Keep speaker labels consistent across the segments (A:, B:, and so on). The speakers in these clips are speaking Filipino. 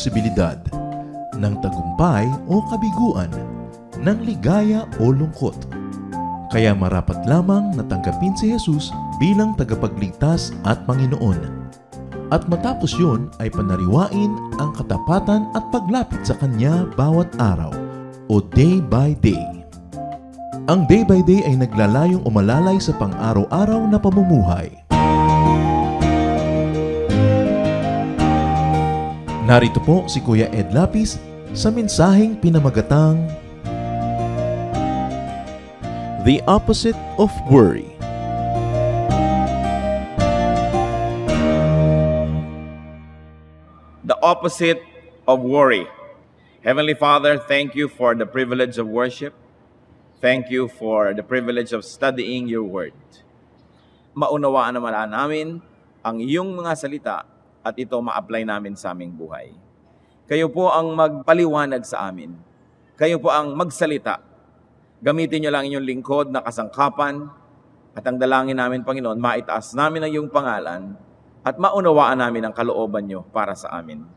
A: posibilidad ng tagumpay o kabiguan, ng ligaya o lungkot. Kaya marapat lamang natanggapin si Jesus bilang tagapagligtas at Panginoon. At matapos yun ay panariwain ang katapatan at paglapit sa Kanya bawat araw o day by day. Ang day by day ay naglalayong umalalay sa pang-araw-araw na pamumuhay. Narito po si Kuya Ed Lapis sa mensaheng pinamagatang The Opposite of Worry.
B: The opposite of worry. Heavenly Father, thank you for the privilege of worship. Thank you for the privilege of studying your word. Maunawaan naman namin ang iyong mga salita at ito ma-apply namin sa aming buhay. Kayo po ang magpaliwanag sa amin. Kayo po ang magsalita. Gamitin niyo lang inyong lingkod na kasangkapan at ang dalangin namin, Panginoon, maitaas namin ang iyong pangalan at maunawaan namin ang kalooban niyo para sa amin.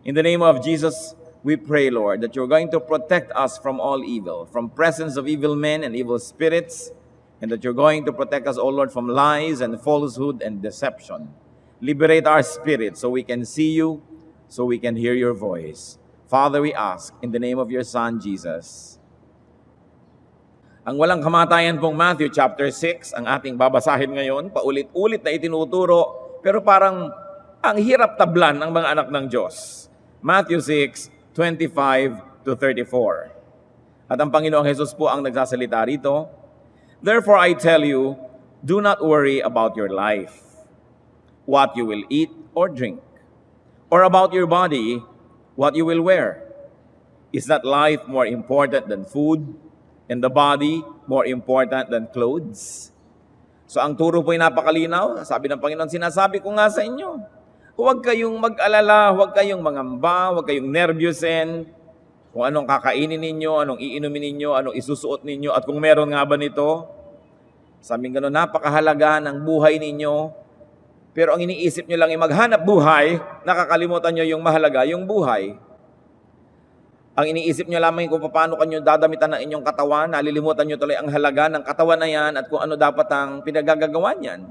B: In the name of Jesus, we pray, Lord, that you're going to protect us from all evil, from presence of evil men and evil spirits, and that you're going to protect us, O Lord, from lies and falsehood and deception. Liberate our spirit so we can see you, so we can hear your voice. Father, we ask in the name of your Son, Jesus. Ang walang kamatayan pong Matthew chapter 6, ang ating babasahin ngayon, paulit-ulit na itinuturo, pero parang ang hirap tablan ng mga anak ng Diyos. Matthew 6, 25 to 34. At ang Panginoong Jesus po ang nagsasalita rito, "Therefore I tell you, do not worry about your life, what you will eat or drink, or about your body, what you will wear. Is not life more important than food, and the body more important than clothes?" So ang turo po ay napakalinaw. Sabi ng Panginoon, sinasabi ko nga sa inyo, huwag kayong mag-alala, huwag kayong mangamba, huwag kayong nervyusin kung anong kakainin ninyo, anong iinumin ninyo, anong isusuot ninyo, at kung meron nga ba nito. Sabing gano'n, napakahalaga ng buhay ninyo. Pero ang iniisip nyo lang ay maghanap buhay, nakakalimutan nyo yung mahalaga, yung buhay. Ang iniisip nyo lamang kung paano kanyo dadamitan ng inyong katawan, nalilimutan nyo tuloy ang halaga ng katawan na yan at kung ano dapat ang pinagagagawa niyan.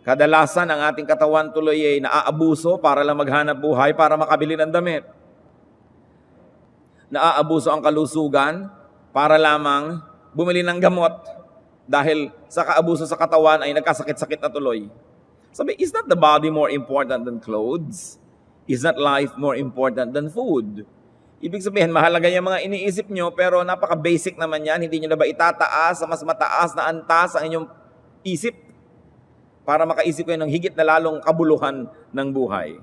B: Kadalasan ang ating katawan tuloy ay naaabuso para lang maghanap buhay, para makabili ng damit. Naaabuso ang kalusugan para lamang bumili ng gamot dahil sa kaabuso sa katawan ay nagkasakit-sakit na tuloy. Sabi, is not the body more important than clothes? Is not life more important than food? Ibig sabihin, mahalaga yung mga iniisip nyo, pero napaka-basic naman yan. Hindi nyo na ba itataas sa mas mataas na antas ang inyong isip para makaisip kayo ng higit na lalong kabuluhan ng buhay?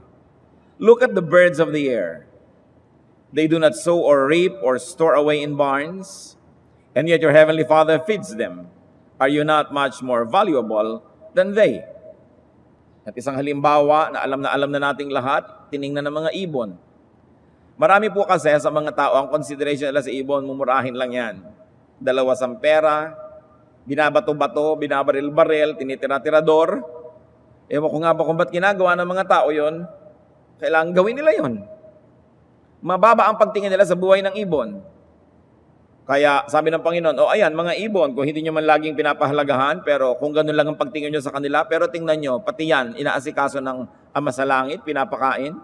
B: Look at the birds of the air. They do not sow or reap or store away in barns, and yet your heavenly Father feeds them. Are you not much more valuable than they? At isang halimbawa na alam na nating lahat, tiningnan ng mga ibon. Marami po kasi sa mga tao, ang consideration nila sa ibon, mumurahin lang yan. 2 pera, binabato-bato, binabaril-baril, tinitira-tirador. Ewan ko nga ba kung ba't ginagawa ng mga tao yon? Kailangan gawin nila yon. Mababa ang pagtingin nila sa buhay ng ibon. Kaya sabi ng Panginoon, ayan mga ibon, kung hindi nyo man laging pinapahalagahan, pero kung ganun lang ang pagtingin nyo sa kanila, pero tingnan nyo, pati yan, inaasikaso ng Ama sa Langit, pinapakain.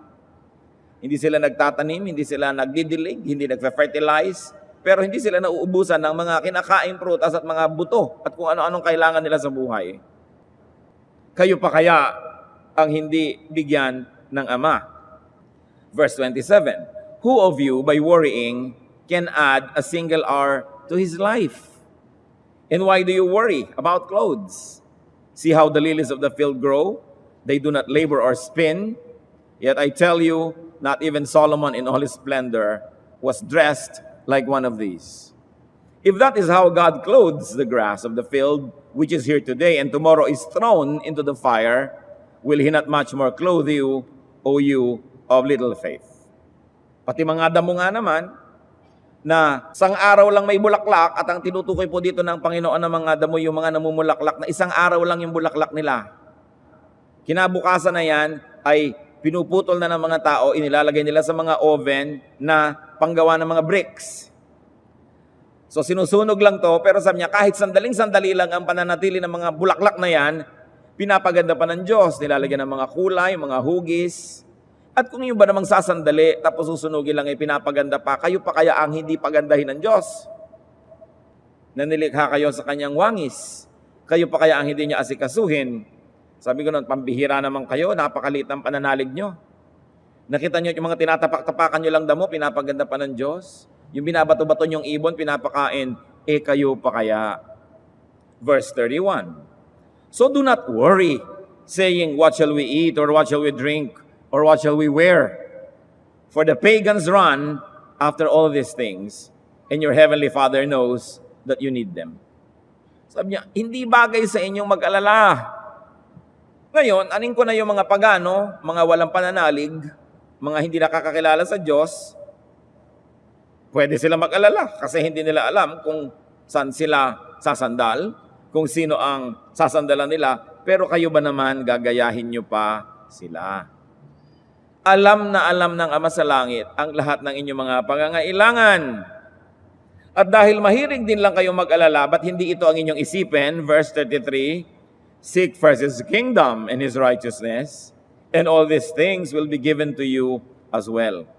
B: Hindi sila nagtatanim, hindi sila nagdidilig, hindi nagfe-fertilize, pero hindi sila nauubusan ng mga kinakain prutas at mga buto at kung ano-anong kailangan nila sa buhay. Kayo pa kaya ang hindi bigyan ng Ama? Verse 27, who of you by worrying can add a single hour to his life? And why do you worry about clothes? See how the lilies of the field grow? They do not labor or spin. Yet I tell you, not even Solomon in all his splendor was dressed like one of these. If that is how God clothes the grass of the field, which is here today and tomorrow is thrown into the fire, will He not much more clothe you, O you of little faith? Pati mga damo nga naman, na isang araw lang may bulaklak at ang tinutukoy po dito ng Panginoon ng mga damo yung mga namumulaklak na isang araw lang yung bulaklak nila. Kinabukasan na yan ay pinuputol na ng mga tao, inilalagay nila sa mga oven na panggawa ng mga bricks. So sinusunog lang to, pero sabi niya, kahit sandaling-sandali lang ang pananatili ng mga bulaklak na yan, pinapaganda pa ng Diyos. Nilalagyan ng mga kulay, mga hugis. At kung yung ba namang sasandali, tapos susunugin lang ay pinapaganda pa, kayo pa kaya ang hindi pagandahin ng Diyos? Na nilikha kayo sa kanyang wangis. Kayo pa kaya ang hindi niya asikasuhin? Sabi ko nun, pambihira naman kayo, napakaliit ng pananalig nyo. Nakita nyo yung mga tinatapak-tapakan nyo lang damo, pinapaganda pa ng Diyos. Yung binabato-bato nyong ibon, pinapakain, kayo pa kaya? Verse 31. So do not worry, saying, what shall we eat, or what shall we drink, or what shall we wear? For the pagans run after all these things, and your heavenly Father knows that you need them. Sabi niya, hindi bagay sa inyong mag-alala. Ngayon, aning ko na yung mga pagano, mga walang pananalig, mga hindi nakakakilala sa Diyos, pwede sila mag-alala kasi hindi nila alam kung saan sila sasandal, kung sino ang sasandalan nila, pero kayo ba naman gagayahin nyo pa sila? Alam na alam ng Ama sa Langit ang lahat ng inyong mga pangangailangan. At dahil mahilig din lang kayo mag-alala, ba't hindi ito ang inyong isipin? Verse 33, seek first His kingdom and His righteousness, and all these things will be given to you as well.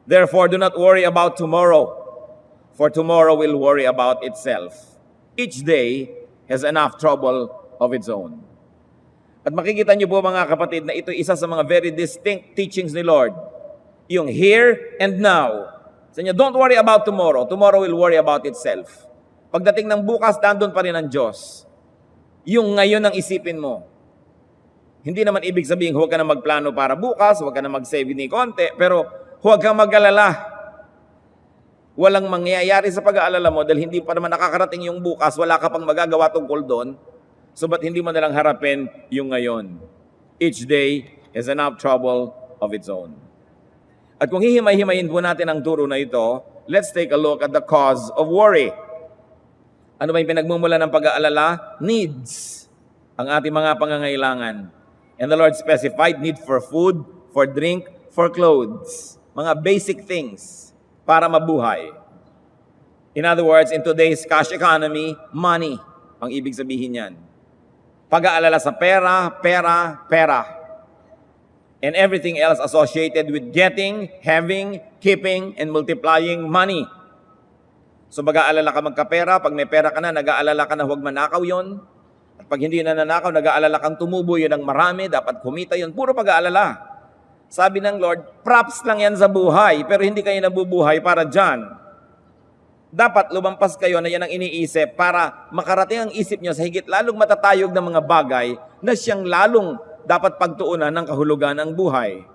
B: Therefore, do not worry about tomorrow, for tomorrow will worry about itself. Each day has enough trouble of its own. At makikita niyo po mga kapatid na ito isa sa mga very distinct teachings ni Lord. Yung here and now. Sa inyo, don't worry about tomorrow. Tomorrow will worry about itself. Pagdating ng bukas, nandun pa rin ang Diyos. Yung ngayon ang isipin mo. Hindi naman ibig sabihin, huwag ka na magplano para bukas, huwag ka na mag-save ni konti, pero huwag kang mag-alala. Walang mangyayari sa pag-aalala mo dahil hindi pa naman nakakarating yung bukas, wala ka pang magagawa tungkol doon. So ba't hindi mo nalang harapin yung ngayon? Each day has enough trouble of its own. At kung hihimay-himayin po natin ang turo na ito, let's take a look at the cause of worry. Ano ba yung pinagmumula ng pag-aalala? Needs. Ang ating mga pangangailangan. And the Lord specified need for food, for drink, for clothes. Mga basic things para mabuhay. In other words, in today's cash economy, money ang ibig sabihin yan. Pag-aalala sa pera, pera, pera. And everything else associated with getting, having, keeping, and multiplying money. So mag-aalala ka magkapera, pag may pera ka na, nag-aalala ka na huwag manakaw yon. At pag hindi na nanakaw, nag-aalala kang tumubo yun ng marami, dapat kumita yun. Puro pag-aalala. Sabi ng Lord, props lang yan sa buhay, pero hindi kayo nabubuhay para dyan. Dapat lumampas kayo na yan ang iniisip para makarating ang isip nyo sa higit lalong matatayog ng mga bagay na siyang lalong dapat pagtuunan ng kahulugan ng buhay.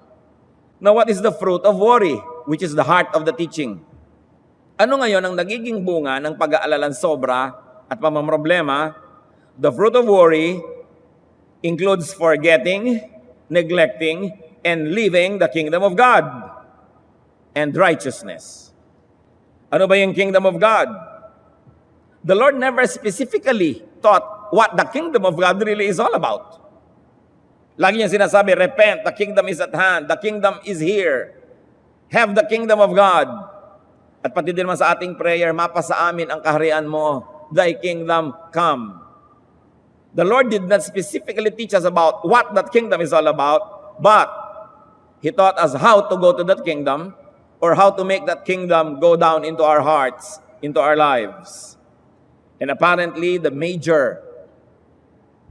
B: Now, what is the fruit of worry? Which is the heart of the teaching. Ano ngayon ang nagiging bunga ng pag-aalalang sobra at pamamroblema? The fruit of worry includes forgetting, neglecting, and leaving the kingdom of God and righteousness. Ano ba yung kingdom of God? The Lord never specifically taught what the kingdom of God really is all about. Lagi niyang sinasabi, repent, the kingdom is at hand, the kingdom is here. Have the kingdom of God. At pati din naman sa ating prayer, mapa sa amin ang kaharian mo, thy kingdom come. The Lord did not specifically teach us about what that kingdom is all about, but He taught us how to go to that kingdom or how to make that kingdom go down into our hearts, into our lives. And apparently, the major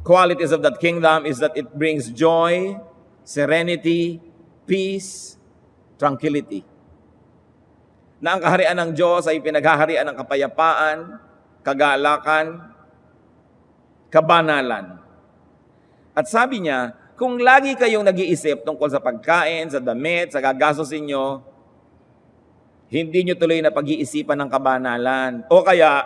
B: qualities of that kingdom is that it brings joy, serenity, peace, tranquility. Na ang kaharian ng Diyos ay pinaghaharian ng kapayapaan, kagalakan, kabanalan. At sabi niya, kung lagi kayong nag-iisip tungkol sa pagkain, sa damit, sa gagastusin nyo, hindi nyo tuloy na pag-iisipan ng kabanalan. O kaya,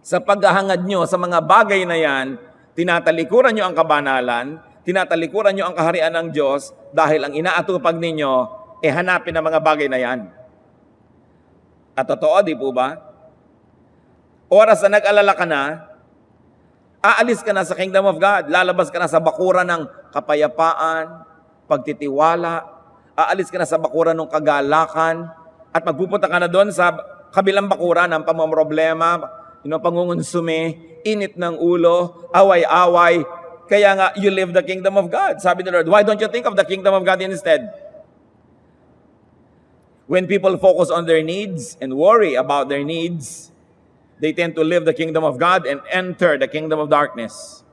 B: sa paghahangad nyo sa mga bagay na yan, tinatalikuran nyo ang kabanalan, tinatalikuran nyo ang kaharian ng Diyos dahil ang inaatupag ninyo, hanapin ang mga bagay na yan. At totoo, di po ba? Oras na nag-alala ka na, aalis ka na sa kingdom of God, lalabas ka na sa bakuran ng kapayapaan, pagtitiwala, aalis ka na sa bakuran ng kagalakan, at magpupunta ka na doon sa kabilang bakuran ng pamamroblema, pangungunsume, init ng ulo, away-away. Kaya nga, you live the kingdom of God. Sabi ni Lord, why don't you think of the kingdom of God instead? When people focus on their needs and worry about their needs, they tend to live the kingdom of God and enter the kingdom of darkness.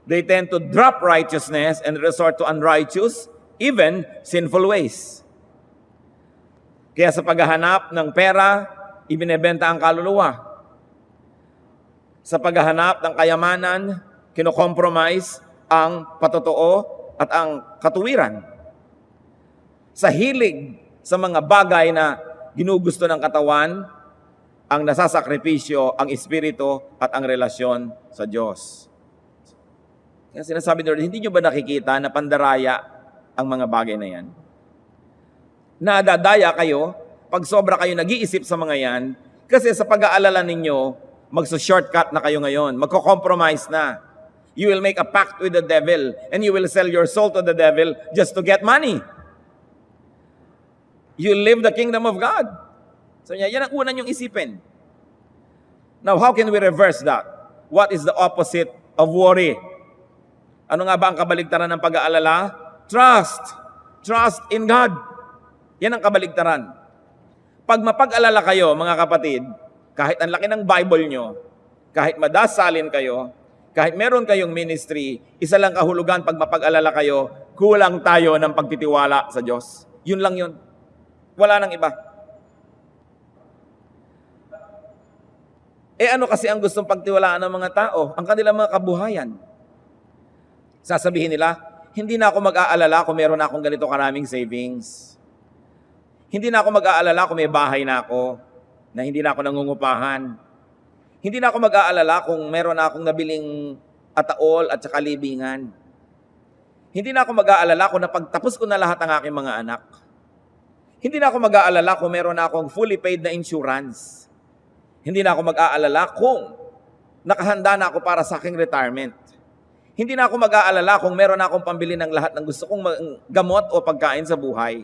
B: They tend to drop righteousness and resort to unrighteous, even sinful ways. Kaya sa paghahanap ng pera, ibinebenta ang kaluluwa. Sa paghahanap ng kayamanan, kinokompromise ang patotoo at ang katuwiran. Sa hilig sa mga bagay na ginugusto ng katawan, ang nasasakripisyo, ang espiritu at ang relasyon sa Diyos. Kaya sinasabi ni Lord, hindi nyo ba nakikita na pandaraya ang mga bagay na yan? Nadadaya kayo pag sobra kayo nag-iisip sa mga yan, kasi sa pag-aalala ninyo, magso-shortcut na kayo ngayon, magko-compromise na. You will make a pact with the devil and you will sell your soul to the devil just to get money. You live the kingdom of God. So yan ang una niyong isipin. Now, how can we reverse that? What is the opposite of worry? Ano nga ba ang kabaligtaran ng pag-aalala? Trust. Trust in God. Yan ang kabaligtaran. Pag mapag-alala kayo, mga kapatid, kahit ang laki ng Bible nyo, kahit madasalin kayo, kahit meron kayong ministry, isa lang kahulugan pag mapag-alala kayo, kulang tayo ng pagtitiwala sa Diyos. Yun lang yun. Wala nang iba. Ano kasi ang gustong pagtiwalaan ng mga tao? Ang kanilang mga kabuhayan. Sasabihin nila, hindi na ako mag-aalala kung meron akong ganito karaming savings. Hindi na ako mag-aalala kung may bahay na ako, na hindi na ako nangungupahan. Hindi na ako mag-aalala kung meron akong nabiling ataol at saka libingan. Hindi na ako mag-aalala kung napagtapos ko na lahat ng aking mga anak. Hindi na ako mag-aalala kung meron na akong fully paid na insurance. Hindi na ako mag-aalala kung nakahanda na ako para sa aking retirement. Hindi na ako mag-aalala kung meron na akong pambili ng lahat ng gusto kong gamot o pagkain sa buhay.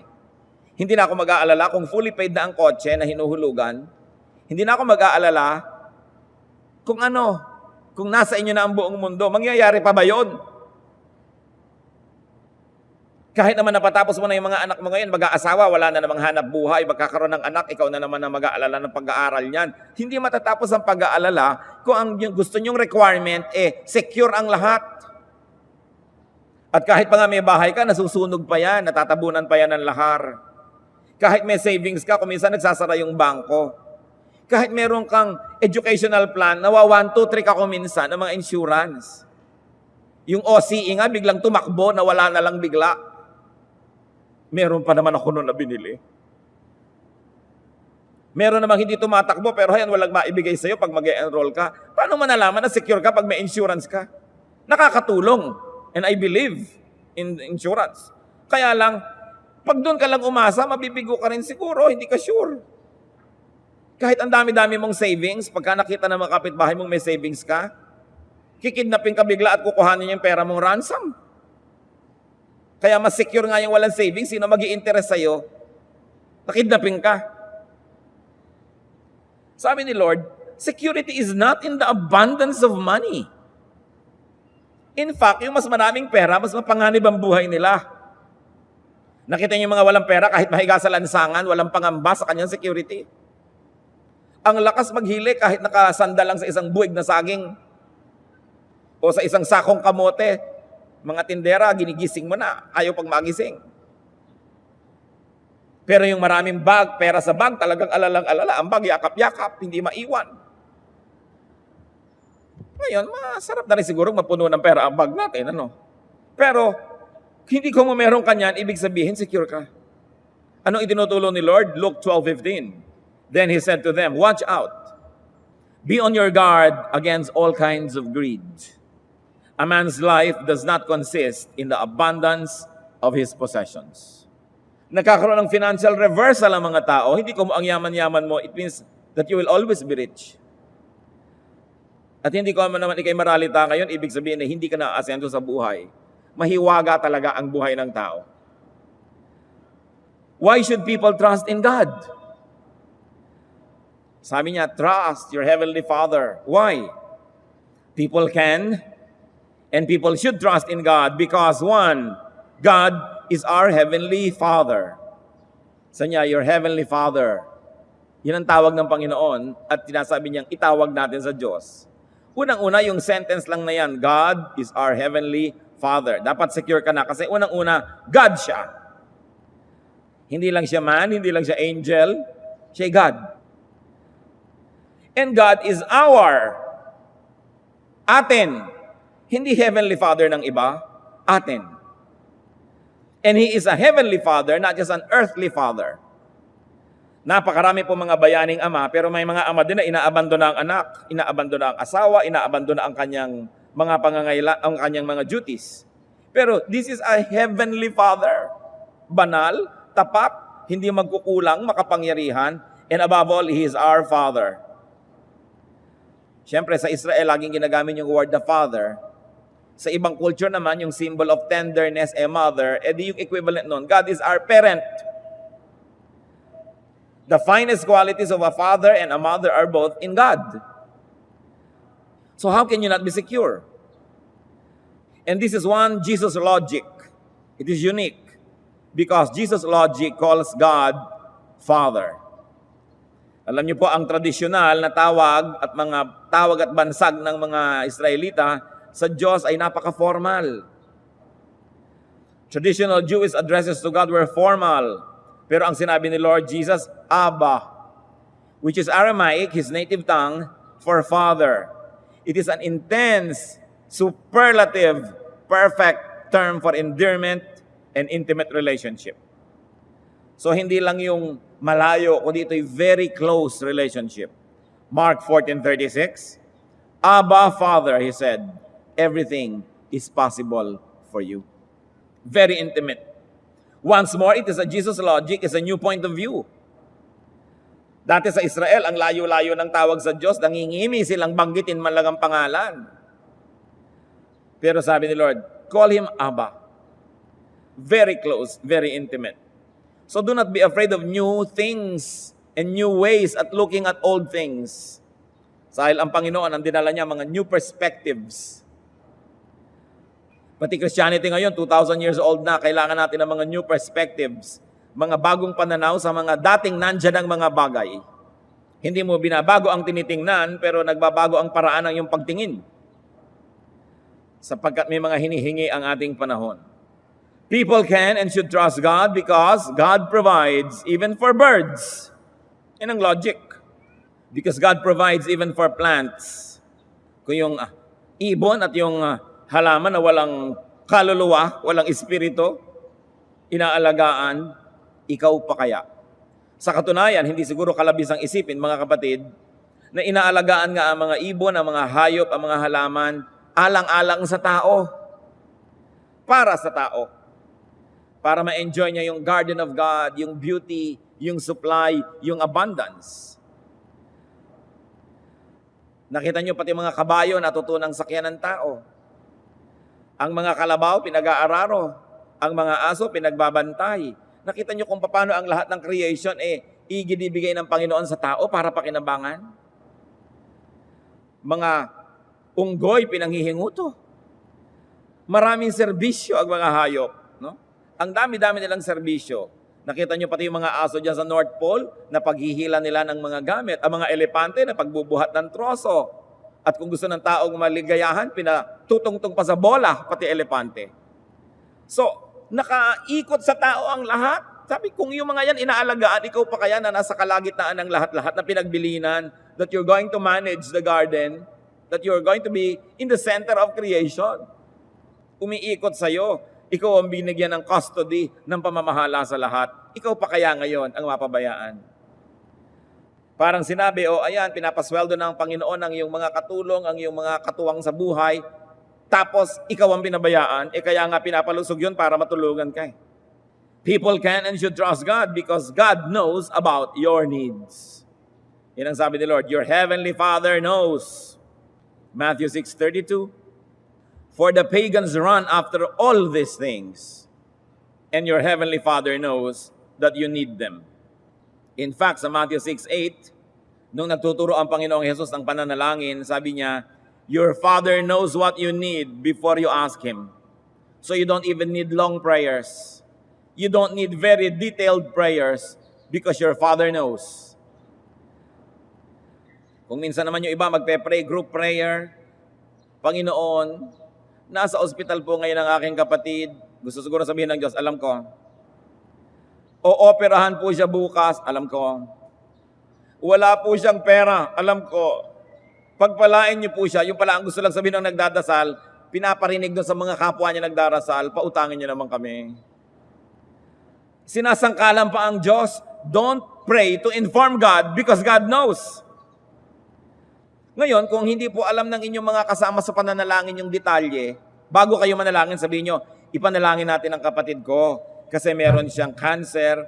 B: Hindi na ako mag-aalala kung fully paid na ang kotse na hinuhulugan. Hindi na ako mag-aalala kung nasa inyo na ang buong mundo. Mangyayari pa ba yun? Kahit naman napatapos mo na yung mga anak mo ngayon, mag-aasawa, wala na namang hanap buhay, magkakaroon ng anak, ikaw na naman ang mag-aalala ng pag-aaral niyan. Hindi matatapos ang pag-aalala kung ang gusto nyong requirement, secure ang lahat. At kahit pa nga may bahay ka, nasusunog pa yan, natatabunan pa yan ng lahar. Kahit may savings ka, kung minsan nagsasara yung bangko. Kahit meron kang educational plan, nawa 1, 2, 3 ka kung minsan ng mga insurance. Yung OCE nga, biglang tumakbo, nawala na lang bigla. Meron pa naman ako noon na binili. Meron namang hindi tumatakbo, pero hayan, walang maibigay sa'yo pag mag-enroll ka. Paano mo nalaman na secure ka pag may insurance ka? Nakakatulong. And I believe in insurance. Kaya lang, pag doon ka lang umasa, mabibigo ka rin siguro, hindi ka sure. Kahit ang dami-dami mong savings, pagka nakita ng mga kapitbahay mong may savings ka, kikidnapin ka bigla at kukuhanin yung pera mong ransom. Kaya mas secure nga yung walang savings, sino mag-i-interest sa'yo? Nakidnapin ka. Sabi ni Lord, security is not in the abundance of money. In fact, yung mas maraming pera, mas mapanganib ang buhay nila. Nakita niyo yung mga walang pera, kahit mahiga sa lansangan, walang pangamba sa kanyang security. Ang lakas maghili kahit nakasanda lang sa isang buwig na saging o sa isang sakong kamote. Mga tindera, ginigising mo na, ayaw pag magising. Pero yung maraming bag, pera sa bag, talagang alalang-alala. Ang bag, yakap-yakap, hindi maiwan. Ngayon, masarap na rin siguro mapuno ng pera ang bag natin, ano? Pero, hindi kung meron kanyan, ibig sabihin, secure ka. Anong itinutulong ni Lord? Luke 12:15. Then He said to them, watch out. Be on your guard against all kinds of greed. A man's life does not consist in the abundance of his possessions. Nagkakaroon ng financial reversal ang mga tao. Hindi kung ang yaman-yaman mo, it means that you will always be rich. At hindi ko naman ikay maralita ngayon, ibig sabihin na hindi ka na aasenso sa buhay. Mahiwaga talaga ang buhay ng tao. Why should people trust in God? Sabi niya, trust your Heavenly Father. Why? People can and people should trust in God because one, God is our Heavenly Father. Sa niya, your Heavenly Father. Yan ang tawag ng Panginoon at tinasabi niyang itawag natin sa Diyos. Unang-una, yung sentence lang na yan, God is our Heavenly Father. Dapat secure ka na kasi unang-una, God siya. Hindi lang siya man, hindi lang siya angel, siya God. And God is atin. Hindi Heavenly Father ng iba, atin. And He is a Heavenly Father, not just an earthly Father. Napakarami po mga bayaning ama, pero may mga ama din na inaabandona ang anak, inaabandona ang asawa, inaabandona ang kanyang mga ang kanyang mga duties. Pero this is a Heavenly Father. Banal, tapat, hindi magkukulang, makapangyarihan, and above all, He is our Father. Siyempre, sa Israel, laging ginagamit yung word the Father. Sa ibang culture naman, yung symbol of tenderness, mother, edi yung equivalent nun, God is our parent. The finest qualities of a father and a mother are both in God. So how can you not be secure? And this is one Jesus logic. It is unique because Jesus logic calls God Father. Alam niyo po, ang tradisyonal na tawag at bansag ng mga Israelita sa Diyos ay napaka-formal. Traditional Jewish addresses to God were formal. Pero ang sinabi ni Lord Jesus, Abba, which is Aramaic, his native tongue, for Father. It is an intense, superlative, perfect term for endearment and intimate relationship. So hindi lang yung malayo, kundi ito'y very close relationship. Mark 14:36, Abba, Father, he said, everything is possible for you. Very intimate. Once more, it is a Jesus logic, it's a new point of view. Dati sa Israel, ang layo-layo ng tawag sa Diyos, nangingimi silang banggitin man lang ang pangalan. Pero sabi ni Lord, call Him Abba. Very close, very intimate. So do not be afraid of new things and new ways at looking at old things. Dahil ang Panginoon, ang dinala niya, mga new perspectives. Pati Christianity ngayon, 2,000 years old na, kailangan natin ng mga new perspectives, mga bagong pananaw sa mga dating nandyan ng mga bagay. Hindi mo binabago ang tinitingnan, pero nagbabago ang paraan ng iyong pagtingin. Sapagkat may mga hinihingi ang ating panahon. People can and should trust God because God provides even for birds. Yan ang logic. Because God provides even for plants. Kung yung ibon at yung halaman na walang kaluluwa, walang espiritu, inaalagaan, ikaw pa kaya? Sa katunayan, hindi siguro kalabisang isipin, mga kapatid, na inaalagaan nga ang mga ibon, ang mga hayop, ang mga halaman, alang-alang sa tao. Para sa tao. Para ma-enjoy niya yung garden of God, yung beauty, yung supply, yung abundance. Nakita niyo pati mga kabayo natutunang sakyan ng tao. Ang mga kalabaw, pinag-aararo. Ang mga aso, pinagbabantay. Nakita niyo kung paano ang lahat ng creation iginibigay ng Panginoon sa tao para pakinabangan. Mga unggoy, pinanghihinguto. Maraming serbisyo ang mga hayop. No? Ang dami-dami nilang serbisyo. Nakita niyo pati yung mga aso dyan sa North Pole na paghihila nila ng mga gamit. Ang mga elepante na pagbubuhat ng troso. At kung gusto ng taong maligayahan, pinatutungtong pa sa bola, pati elepante. So, nakaikot sa tao ang lahat. Sabi, kung yung mga yan inaalagaan, ikaw pa kaya na nasa kalagitnaan ng lahat-lahat na pinagbilinan, that you're going to manage the garden, that you're going to be in the center of creation. Umiikot sa'yo. Ikaw ang binigyan ng custody ng pamamahala sa lahat. Ikaw pa kaya ngayon ang mapabayaan. Parang sinabi, ayan, pinapasweldo ng Panginoon ang iyong mga katulong, ang iyong mga katuwang sa buhay, tapos ikaw ang pinabayaan, kaya nga pinapalusog yun para matulungan ka. People can and should trust God because God knows about your needs. Yan ang sabi ni Lord, your Heavenly Father knows. Matthew 6:32. For the pagans run after all these things, and your heavenly Father knows that you need them. In fact, sa Matthew 6:8, nung nagtuturo ang Panginoong Hesus ng pananalangin, sabi niya, your Father knows what you need before you ask Him. So you don't even need long prayers. You don't need very detailed prayers because your Father knows. Kung minsan naman yung iba magpe-pray, group prayer, Panginoon, nasa ospital po ngayon ang aking kapatid. Gusto siguro sabihin ng Diyos, alam ko. O-operahan po siya bukas, alam ko. Wala po siyang pera, alam ko. Pagpalain niyo po siya, yung pala ang gusto lang sabihin ng nagdadasal, pinaparinig doon sa mga kapwa niya nagdarasal, pautangin niyo naman kami. Sinasangkalan pa ang Diyos, don't pray to inform God because God knows. Ngayon, kung hindi po alam ng inyong mga kasama sa pananalangin yung detalye, bago kayo manalangin, sabihin nyo, ipanalangin natin ang kapatid ko kasi meron siyang cancer,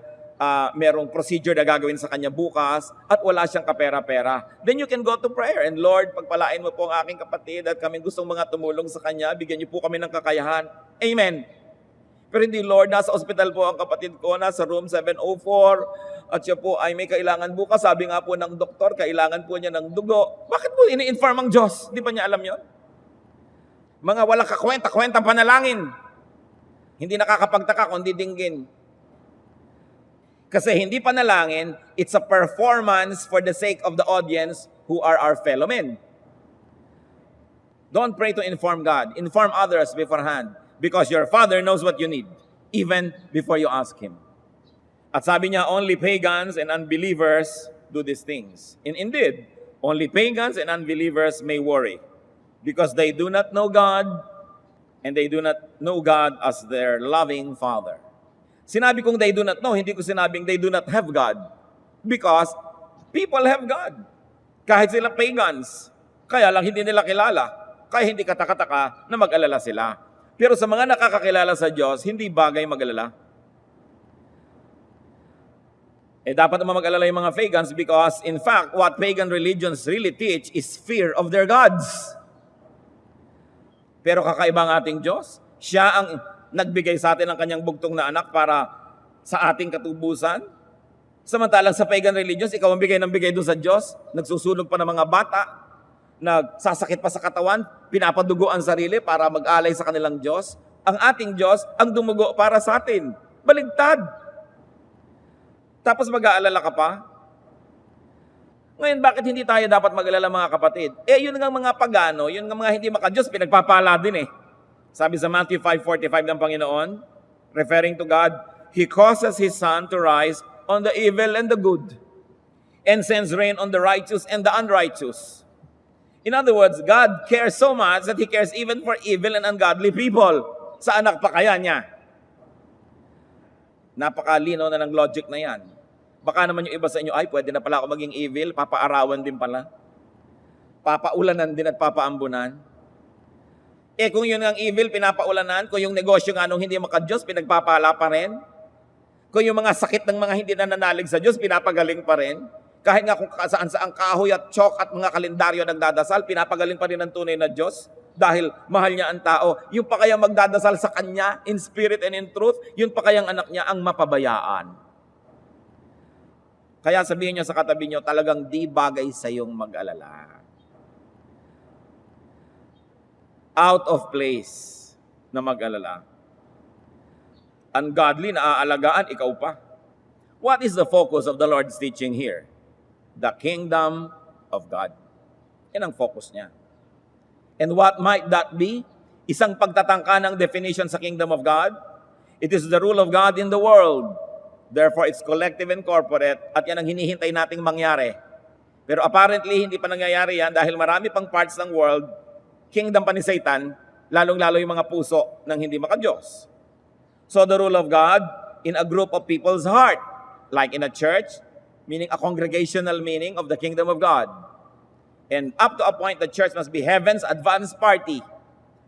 B: merong procedure na gagawin sa kanya bukas, at wala siyang kapera-pera. Then you can go to prayer, and Lord, pagpalain mo po ang aking kapatid at kami gustong mga tumulong sa kanya, bigyan niyo po kami ng kakayahan. Amen. Pero hindi, Lord, nasa ospital po ang kapatid ko, nasa room 704, at siya po ay may kailangan bukas. Sabi nga po ng doktor, kailangan po niya ng dugo. Bakit po ini-inform ang Diyos? Di ba niya alam yon? Mga walang kakwenta-kwentang panalangin. Hindi nakakapagtaka kundi dinggin. Kasi hindi panalangin, it's a performance for the sake of the audience who are our fellow men. Don't pray to inform God. Inform others beforehand. Because your Father knows what you need, even before you ask Him. At sabi niya, only pagans and unbelievers do these things. And indeed, only pagans and unbelievers may worry because they do not know God and they do not know God as their loving Father. Sinabi kong they do not know, hindi ko sinabing they do not have God because people have God. Kahit sila pagans, kaya lang hindi nila kilala, kaya hindi katakataka na mag-alala sila. Pero sa mga nakakakilala sa Diyos, hindi bagay mag-alala. Dapat naman mag-alala yung mga pagans because in fact, what pagan religions really teach is fear of their gods. Pero kakaiba ang ating Diyos. Siya ang nagbigay sa atin ng kanyang bugtong na anak para sa ating katubusan. Samantalang sa pagan religions, ikaw ang bigay ng bigay doon sa Diyos, nagsusunog pa ng mga bata, nagsasakit pa sa katawan, pinapadugo ang sarili para mag-alay sa kanilang Diyos. Ang ating Diyos ang dumugo para sa atin. Baligtad. Tapos mag-aalala ka pa? Ngayon, bakit hindi tayo dapat mag-alala mga kapatid? Yun nga mga pagano, yun nga mga hindi maka-Diyos, pinagpapala din eh. Sabi sa Matthew 5:45 ng Panginoon, referring to God, He causes His sun to rise on the evil and the good, and sends rain on the righteous and the unrighteous. In other words, God cares so much that He cares even for evil and ungodly people. Sa anak pa kaya niya? Napakalinaw na ng logic na yan. Baka naman yung iba sa inyo, ay, pwede na pala ako maging evil, papaarawan din pala. Papaulanan din at papaambunan. Kung yun ang evil, pinapaulanan, kung yung negosyo nga nung hindi maka-Diyos, pinagpapala pa rin. Kung yung mga sakit ng mga hindi nananalig sa Diyos, pinapagaling pa rin. Kahit nga kung saan-saan kahoy at chok at mga kalendaryo nagdadasal, pinapagaling pa rin ang tunay na Diyos. Dahil mahal niya ang tao. Yung pa kayang magdadasal sa Kanya, in spirit and in truth, yun pa kayang anak niya ang mapabayaan. Kaya sabihin niyo sa katabi niyo, talagang di bagay sa iyong mag-alala. Out of place na mag-alala. Ungodly na aalagaan, ikaw pa. What is the focus of the Lord's teaching here? The kingdom of God. Yan ang focus niya. And what might that be? Isang pagtatangka ng definition sa kingdom of God. It is the rule of God in the world. Therefore, it's collective and corporate at yan ang hinihintay nating mangyari. Pero apparently, hindi pa nangyayari yan dahil marami pang parts ng world, kingdom pa ni Satan, lalong-lalo yung mga puso ng hindi maka-Diyos. So the rule of God in a group of people's heart, like in a church, meaning a congregational meaning of the kingdom of God. And up to a point, the church must be heaven's advance party,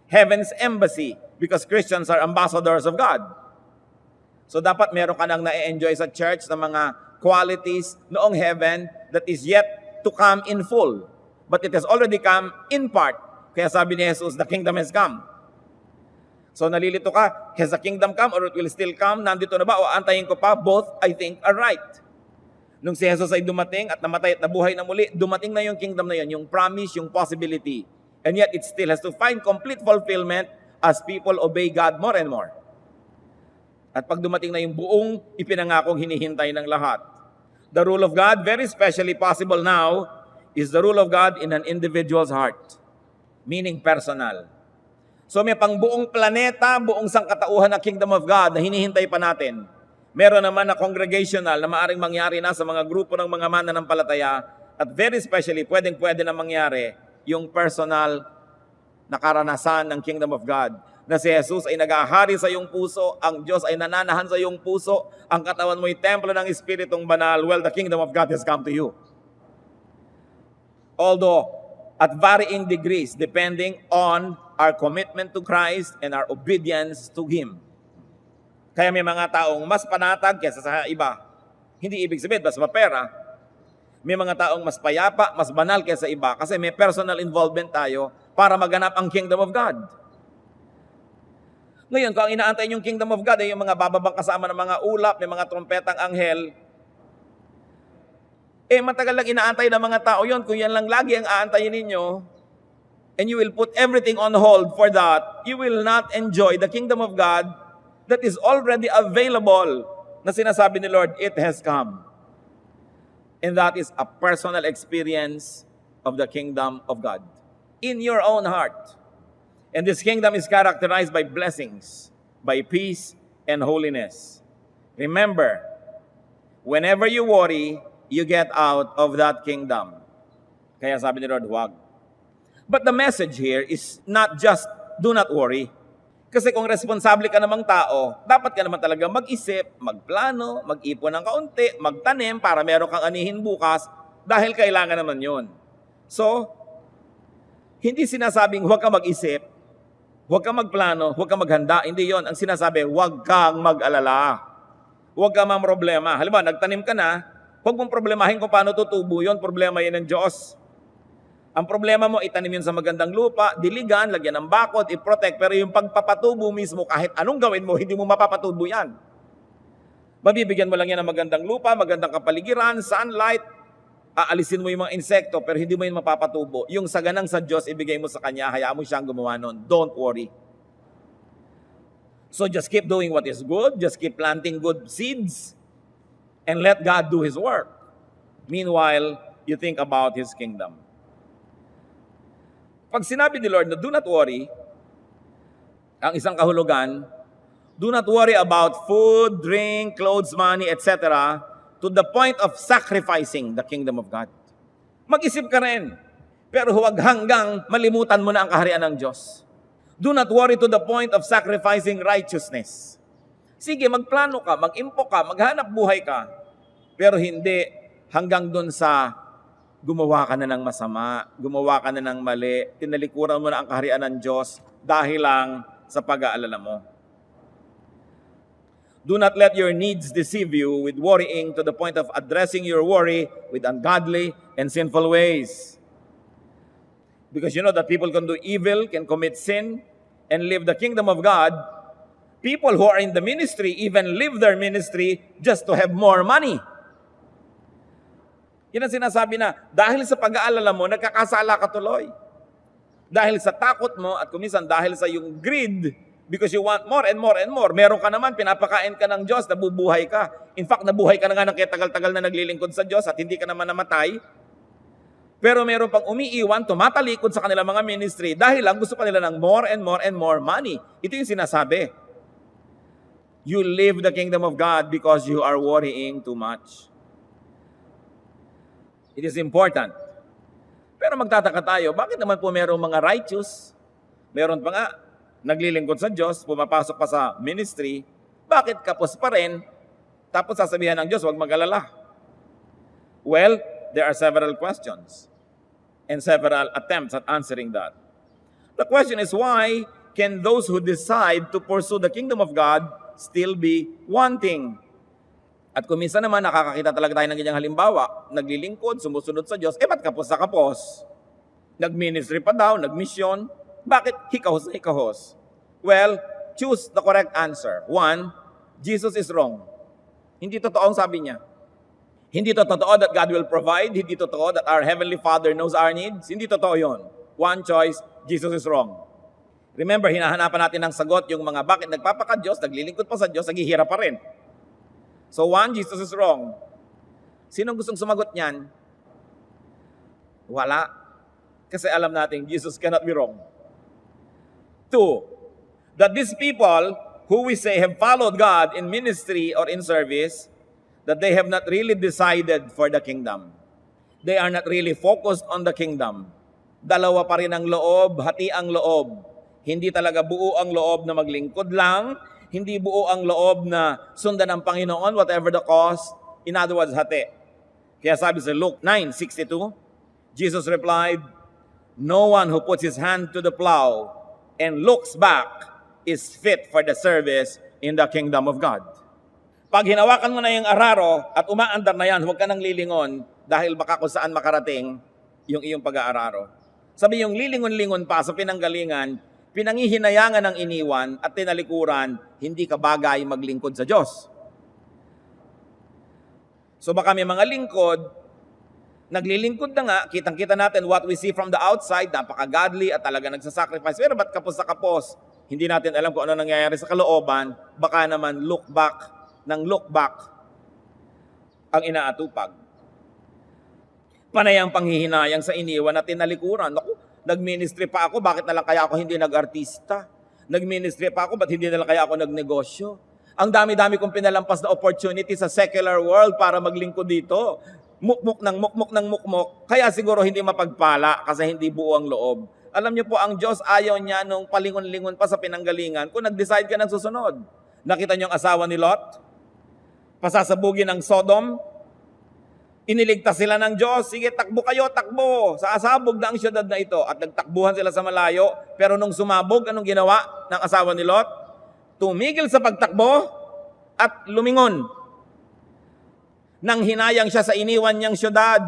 B: heaven's embassy, because Christians are ambassadors of God. So dapat meron ka nang na-enjoy sa church ng mga qualities noong heaven that is yet to come in full. But it has already come in part. Kaya sabi ni Jesus, the kingdom has come. So nalilito ka, has the kingdom come or it will still come? Nandito na ba o antayin ko pa? Both, I think, are right. Nung si Jesus ay dumating at namatay at nabuhay na muli, dumating na yung kingdom na yun, yung promise, yung possibility. And yet it still has to find complete fulfillment as people obey God more and more. At pag dumating na yung buong ipinangakong hinihintay ng lahat. The rule of God, very specially possible now, is the rule of God in an individual's heart. Meaning personal. So may pang buong planeta, buong sangkatauhan ng kingdom of God na hinihintay pa natin. Meron naman na congregational na maaring mangyari na sa mga grupo ng mga mananampalataya at very specially, pwede na mangyari yung personal na karanasan ng kingdom of God. Na si Jesus ay nag-ahari sa iyong puso, ang Diyos ay nananahan sa iyong puso, ang katawan mo'y templo ng Espiritong Banal, well, the kingdom of God has come to you. Although, at varying degrees, depending on our commitment to Christ and our obedience to Him. Kaya may mga taong mas panatag kaysa sa iba. Hindi ibig sabihin, mas mapera. May mga taong mas payapa, mas banal kaysa iba kasi may personal involvement tayo para maganap ang kingdom of God. Ngayon, kung ang inaantay yung kingdom of God ay yung mga bababang kasama ng mga ulap, may mga trompetang anghel, matagal lang inaantay ng mga tao yon. Kung yan lang lagi ang aantayin ninyo, and you will put everything on hold for that, you will not enjoy the kingdom of God that is already available na sinasabi ni Lord, it has come. And that is a personal experience of the kingdom of God in your own heart. And this kingdom is characterized by blessings, by peace, and holiness. Remember, whenever you worry, you get out of that kingdom. Kaya sabi ni Lord, huwag. But the message here is not just, do not worry. Kasi kung responsable ka namang tao, dapat ka naman talaga mag-isip, magplano, mag-ipon ng kaunti, magtanim para meron kang anihin bukas dahil kailangan naman yun. So, hindi sinasabing huwag kang mag-isip, huwag kang magplano, huwag kang maghanda. Hindi yon. Ang sinasabi, huwag kang mag-alala. Huwag kang mamroblema. Halimbawa, nagtanim ka na, huwag mong problemahin kung paano tutubo yun. Problema yun ng Diyos. Ang problema mo, itanim yun sa magandang lupa, diligan, lagyan ng bakod, i-protect. Pero yung pagpapatubo mismo, kahit anong gawin mo, hindi mo mapapatubo yan. Mabibigyan mo lang yan ng magandang lupa, magandang kapaligiran, sunlight, aalisin mo yung mga insekto, pero hindi mo yun mapapatubo. Yung saganang sa Diyos, ibigay mo sa Kanya, hayaan mo siyang gumawa nun. Don't worry. So just keep doing what is good, just keep planting good seeds, and let God do His work. Meanwhile, you think about His kingdom. Pag sinabi ni Lord na do not worry, ang isang kahulugan, do not worry about food, drink, clothes, money, etc., to the point of sacrificing the kingdom of God. Mag-isip ka rin, pero huwag hanggang malimutan mo na ang kaharian ng Diyos. Do not worry to the point of sacrificing righteousness. Sige, magplano ka, mag-impo ka, maghanap buhay ka, pero hindi hanggang dun sa gumawa ka na ng masama, gumawa ka na ng mali, tinalikuran mo na ang kaharian ng Diyos dahil lang sa pag-aalala mo. Do not let your needs deceive you with worrying to the point of addressing your worry with ungodly and sinful ways. Because you know that people can do evil, can commit sin, and live the kingdom of God. People who are in the ministry even live their ministry just to have more money. Yan ang sinasabi na, dahil sa pag-aalala mo, nagkakasala ka tuloy. Dahil sa takot mo at kuminsan dahil sa yung greed, because you want more and more and more. Meron ka naman, pinapakain ka ng Diyos, nabubuhay ka. In fact, nabuhay ka na nga ng kaya tagal-tagal na naglilingkod sa Diyos at hindi ka naman namatay. Pero meron pang umiiwan, tumatalikod sa kanilang mga ministry dahil lang gusto pa nila ng more and more and more money. Ito yung sinasabi. You live the kingdom of God because you are worrying too much. It is important. Pero magtataka tayo, bakit naman po merong mga righteous, meron pa nga, naglilingkod sa Diyos, pumapasok pa sa ministry, bakit kapos pa rin, tapos sasabihan ng Diyos, huwag mag-alala? Well, there are several questions and several attempts at answering that. The question is, why can those who decide to pursue the kingdom of God still be wanting? At kung minsan naman nakakakita talaga tayo ng ganyang halimbawa, naglilingkod, sumusunod sa Diyos, ba't kapos sa kapos? Nag-ministry pa daw, nag-mission, bakit hikahos na hikahos? Well, choose the correct answer. One, Jesus is wrong. Hindi totoo ang sabi niya. Hindi to totoo that God will provide. Hindi totoo that our Heavenly Father knows our needs. Hindi totoo yon. One choice, Jesus is wrong. Remember, hinahanapan natin ng sagot yung mga bakit nagpapaka-Diyos, naglilingkod pa sa Diyos, naghihirap pa rin. So one, Jesus is wrong. Sinong gustong sumagot niyan? Wala. Kasi alam natin, Jesus cannot be wrong. Two, that these people who we say have followed God in ministry or in service, that they have not really decided for the kingdom. They are not really focused on the kingdom. Dalawa pa rin ang loob, hati ang loob. Hindi talaga buo ang loob na maglingkod lang, hindi buo ang loob na sundan ang Panginoon, whatever the cost. In other words, hati. Kaya sabi sa Luke 9:62, Jesus replied, "No one who puts his hand to the plow and looks back is fit for the service in the kingdom of God." Pag hinawakan mo na yung araro at umaandar na yan, huwag ka nang lilingon dahil baka kung saan makarating yung iyong pag-aararo. Sabi yung lilingon-lingon pa sa pinanggalingan, pinangihinayangan ng iniwan at tinalikuran, hindi ka bagay maglingkod sa Diyos. So baka may mga lingkod, naglilingkod na nga, kitang-kita natin what we see from the outside, napaka-godly at talaga nagsasacrifice. Pero ba't kapos sa kapos? Hindi natin alam kung ano nangyayari sa kalooban, baka naman look back ang inaatupag. Panay ang panghihinayang sa iniwan at tinalikuran. Naku, nag-ministry pa ako, bakit nalang kaya ako hindi nag-artista? Nag-ministry pa ako, ba't hindi nalang kaya ako nag-negosyo? Ang dami-dami kong pinalampas na opportunity sa secular world para maglingkod dito. Mukmuk ng mukmuk. Kaya siguro hindi mapagpala kasi hindi buo ang loob. Alam niyo po, ang Diyos ayaw niya nung palingon-lingon pa sa pinanggalingan kung nag-decide ka ng susunod. Nakita niyo ang asawa ni Lot? Pasasabugin ng Sodom? Iniligtas sila ng Diyos, sige takbo kayo, takbo, saasabog na ang syudad na ito. At nagtakbuhan sila sa malayo, pero nung sumabog, anong ginawa ng asawa ni Lot? Tumigil sa pagtakbo at lumingon. Nang hinayang siya sa iniwan niyang syudad,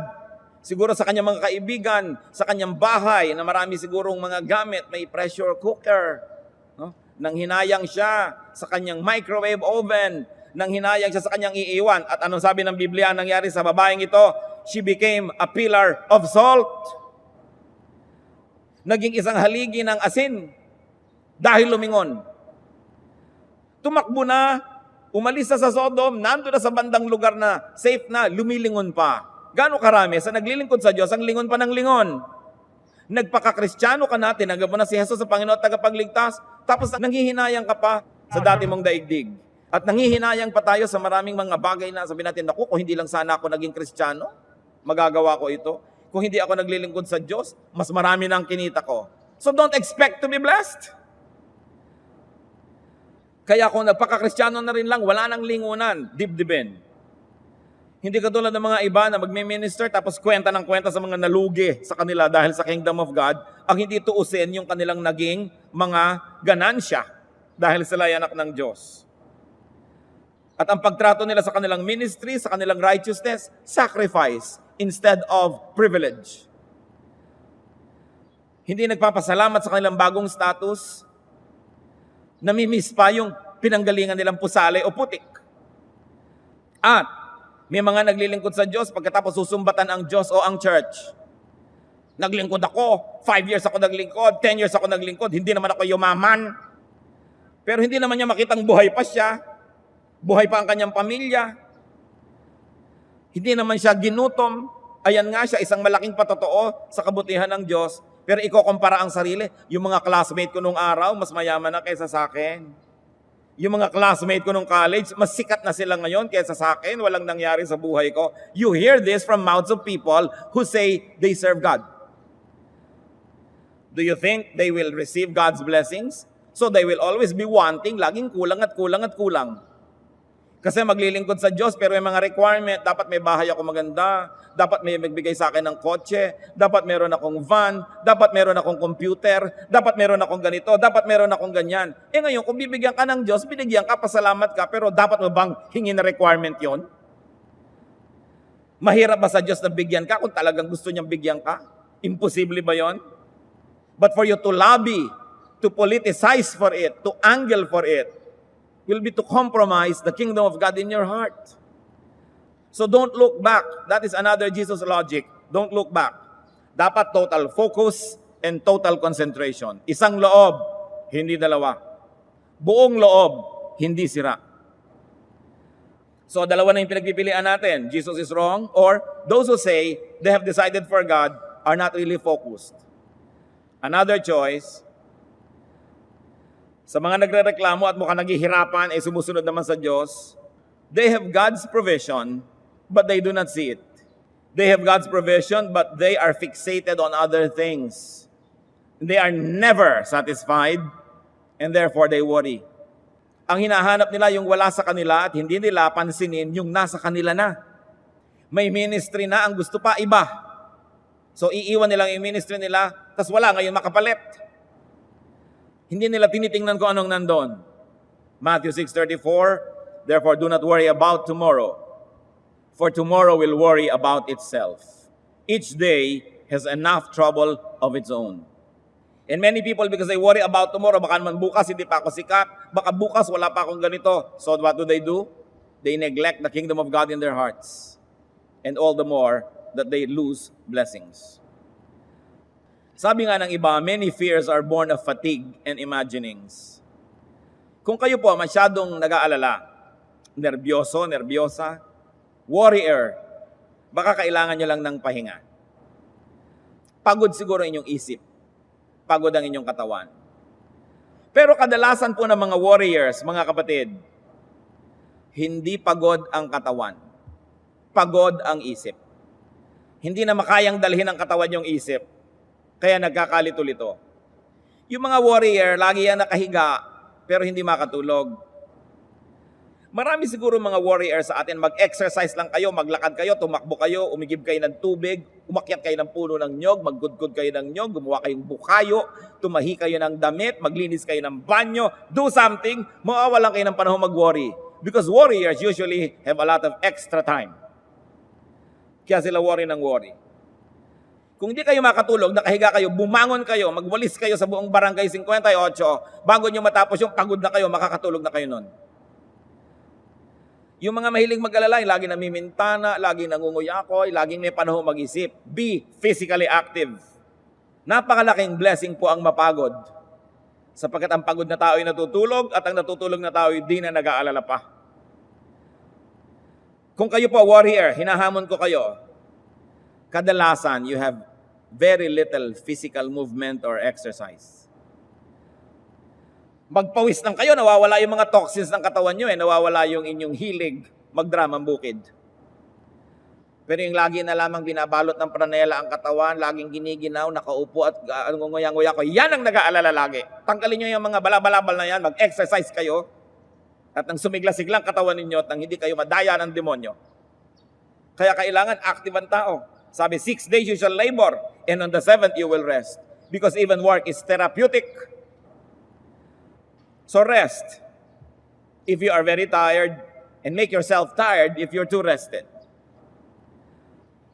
B: siguro sa kanyang mga kaibigan, sa kanyang bahay, na marami sigurong mga gamit, may pressure cooker. No? Nang hinayang siya sa kanyang microwave oven, nang hinayang siya sa kanyang iiwan. At anong sabi ng Biblia nangyari sa babaeng ito? She became a pillar of salt. Naging isang haligi ng asin dahil lumingon. Tumakbo na, umalis na sa Sodom, nandun na sa bandang lugar na safe na, lumilingon pa. Gaano karami sa naglilingkod sa Diyos ang lingon pa ng lingon? Nagpaka-Kristiyano ka na, tinanggap mo na si Jesus sa Panginoon at tagapagligtas, tapos nanghihinayang ka pa sa dati mong daigdig. At nanghihinayang pa tayo sa maraming mga bagay na sabi natin, naku, kung hindi lang sana ako naging Kristiyano, magagawa ko ito. Kung hindi ako naglilingkod sa Diyos, mas marami na ang kinita ko. So don't expect to be blessed. Kaya kung nagpaka-Kristiyano na rin lang, wala nang lingunan, dibdibin. Hindi katulad ng mga iba na magme-minister tapos kwenta sa mga nalugi sa kanila dahil sa kingdom of God, ang hindi tuusin yung kanilang naging mga ganansya dahil sila ay anak ng Diyos. At ang pagtrato nila sa kanilang ministry, sa kanilang righteousness, sacrifice instead of privilege. Hindi nagpapasalamat sa kanilang bagong status, namimiss pa yung pinanggalingan nilang pusali o putik. At may mga naglilingkod sa Diyos pagkatapos susumbatan ang Diyos o ang church. Naglingkod ako, 5 years ako naglingkod, 10 years ako naglingkod, hindi naman ako yumaman. Pero hindi naman niya makitang buhay pa siya. Buhay pa ang kanyang pamilya. Hindi naman siya ginutom. Ayan nga siya, isang malaking patotoo sa kabutihan ng Diyos. Pero ikukumpara ang sarili. Yung mga classmate ko nung araw, mas mayaman na kaysa sa akin. Yung mga classmate ko nung college, mas sikat na sila ngayon kaysa sa akin. Walang nangyari sa buhay ko. You hear this from mouths of people who say they serve God. Do you think they will receive God's blessings? So they will always be wanting, laging kulang at kulang at kulang. Kasi maglilingkod sa Diyos, pero may mga requirement. Dapat may bahay ako maganda. Dapat may magbigay sa akin ng kotse. Dapat meron akong van. Dapat meron akong computer. Dapat meron akong ganito. Dapat meron akong ganyan. Eh ngayon, kung bibigyan ka ng Diyos, binigyan ka, pasalamat ka, pero dapat mo bang hingin na requirement yon? Mahirap ba sa Diyos na bigyan ka kung talagang gusto niyang bigyan ka? Imposible ba yon? But for you to lobby to politicize for it, to angle for it, will be to compromise the kingdom of God in your heart. So don't look back. That is another Jesus logic. Don't look back. Dapat total focus and total concentration. Isang loob, hindi dalawa. Buong loob, hindi sira. So dalawa na yung pinagpipilian natin. Jesus is wrong, or those who say they have decided for God are not really focused. Another choice, sa mga nagrereklamo at mukhang naghihirapan ay sumusunod naman sa Diyos, they have God's provision, but they do not see it. They have God's provision, but they are fixated on other things. They are never satisfied, and therefore they worry. Ang hinahanap nila yung wala sa kanila at hindi nila pansinin yung nasa kanila na. May ministry na, ang gusto pa iba. So iiwan nilang yung ministry nila, tas wala ngayon makapalit. Hindi nila tinitingnan kung anong nandun. Matthew 6:34, therefore do not worry about tomorrow, for tomorrow will worry about itself. Each day has enough trouble of its own. And many people, because they worry about tomorrow, baka naman bukas hindi pa ako sikat, baka bukas wala pa akong ganito. So what do? They neglect the kingdom of God in their hearts. And all the more that they lose blessings. Sabi nga ng iba, many fears are born of fatigue and imaginings. Kung kayo po masyadong nag-aalala, nervyoso, nervyosa, worrier, baka kailangan nyo lang ng pahinga. Pagod siguro inyong isip. Pagod ang inyong katawan. Pero kadalasan po ng mga warriors, mga kapatid, hindi pagod ang katawan. Pagod ang isip. Hindi na makayang dalhin ng katawan yung isip. Kaya nagkakalito-lito. Yung mga warrior, lagi yan nakahiga, pero hindi makatulog. Marami siguro mga warriors sa atin, mag-exercise lang kayo, maglakad kayo, tumakbo kayo, umigib kayo ng tubig, umakyat kayo ng puno ng nyog, maggudgud kayo ng nyog, gumawa kayong bukayo, tumahi kayo ng damit, maglinis kayo ng banyo, do something, mawawalan kayo ng panahon mag-worry. Because warriors usually have a lot of extra time. Kaya sila worry ng worry. Kung di kayo makatulog, nakahiga kayo, bumangon kayo, magwalis kayo sa buong barangay 58, bago nyo matapos yung pagod na kayo, makakatulog na kayo nun. Yung mga mahilig mag-alala, lagi namimintana, lagi nangunguyakoy, laging may panahon mag-isip. Be physically active. Napakalaking blessing po ang mapagod. Sapagkat ang pagod na tao ay natutulog at ang natutulog na tao ay di na nag-aalala pa. Kung kayo po warrior, hinahamon ko kayo, kadalasan you have very little physical movement or exercise. Magpawis lang kayo, nawawala yung mga toxins ng katawan nyo, nawawala yung inyong hilig magdramang bukid. Pero yung lagi na lamang binabalot ng pranela ang katawan, laging giniginaw, nakaupo at nguyang-nguya ko, yan ang nag-aalala lagi. Tanggalin nyo yung mga balabalabal na yan, mag-exercise kayo, at nang sumigla-siglang katawan ninyo at nang hindi kayo madaya ng demonyo. Kaya kailangan active ang tao. Sabi, 6 days you shall labor, and on the 7th you will rest. Because even work is therapeutic. So rest if you are very tired, and make yourself tired if you're too rested.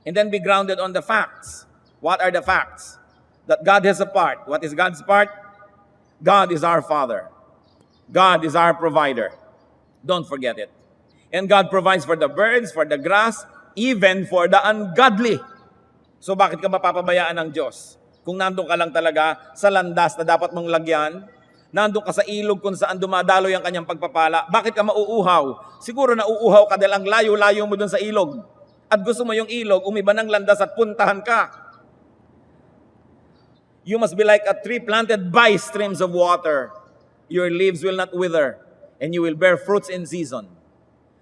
B: And then be grounded on the facts. What are the facts? That God has a part. What is God's part? God is our Father. God is our provider. Don't forget it. And God provides for the birds, for the grass, even for the ungodly. So bakit ka mapapabayaan ng Diyos? Kung nandun ka lang talaga sa landas na dapat mong lagyan, nandun ka sa ilog kung saan dumadaloy ang kanyang pagpapala, bakit ka mauuhaw? Siguro nauuhaw ka dahil ang layo-layo mo dun sa ilog. At gusto mo yung ilog, umiba ng landas at puntahan ka. You must be like a tree planted by streams of water. Your leaves will not wither, and you will bear fruits in season.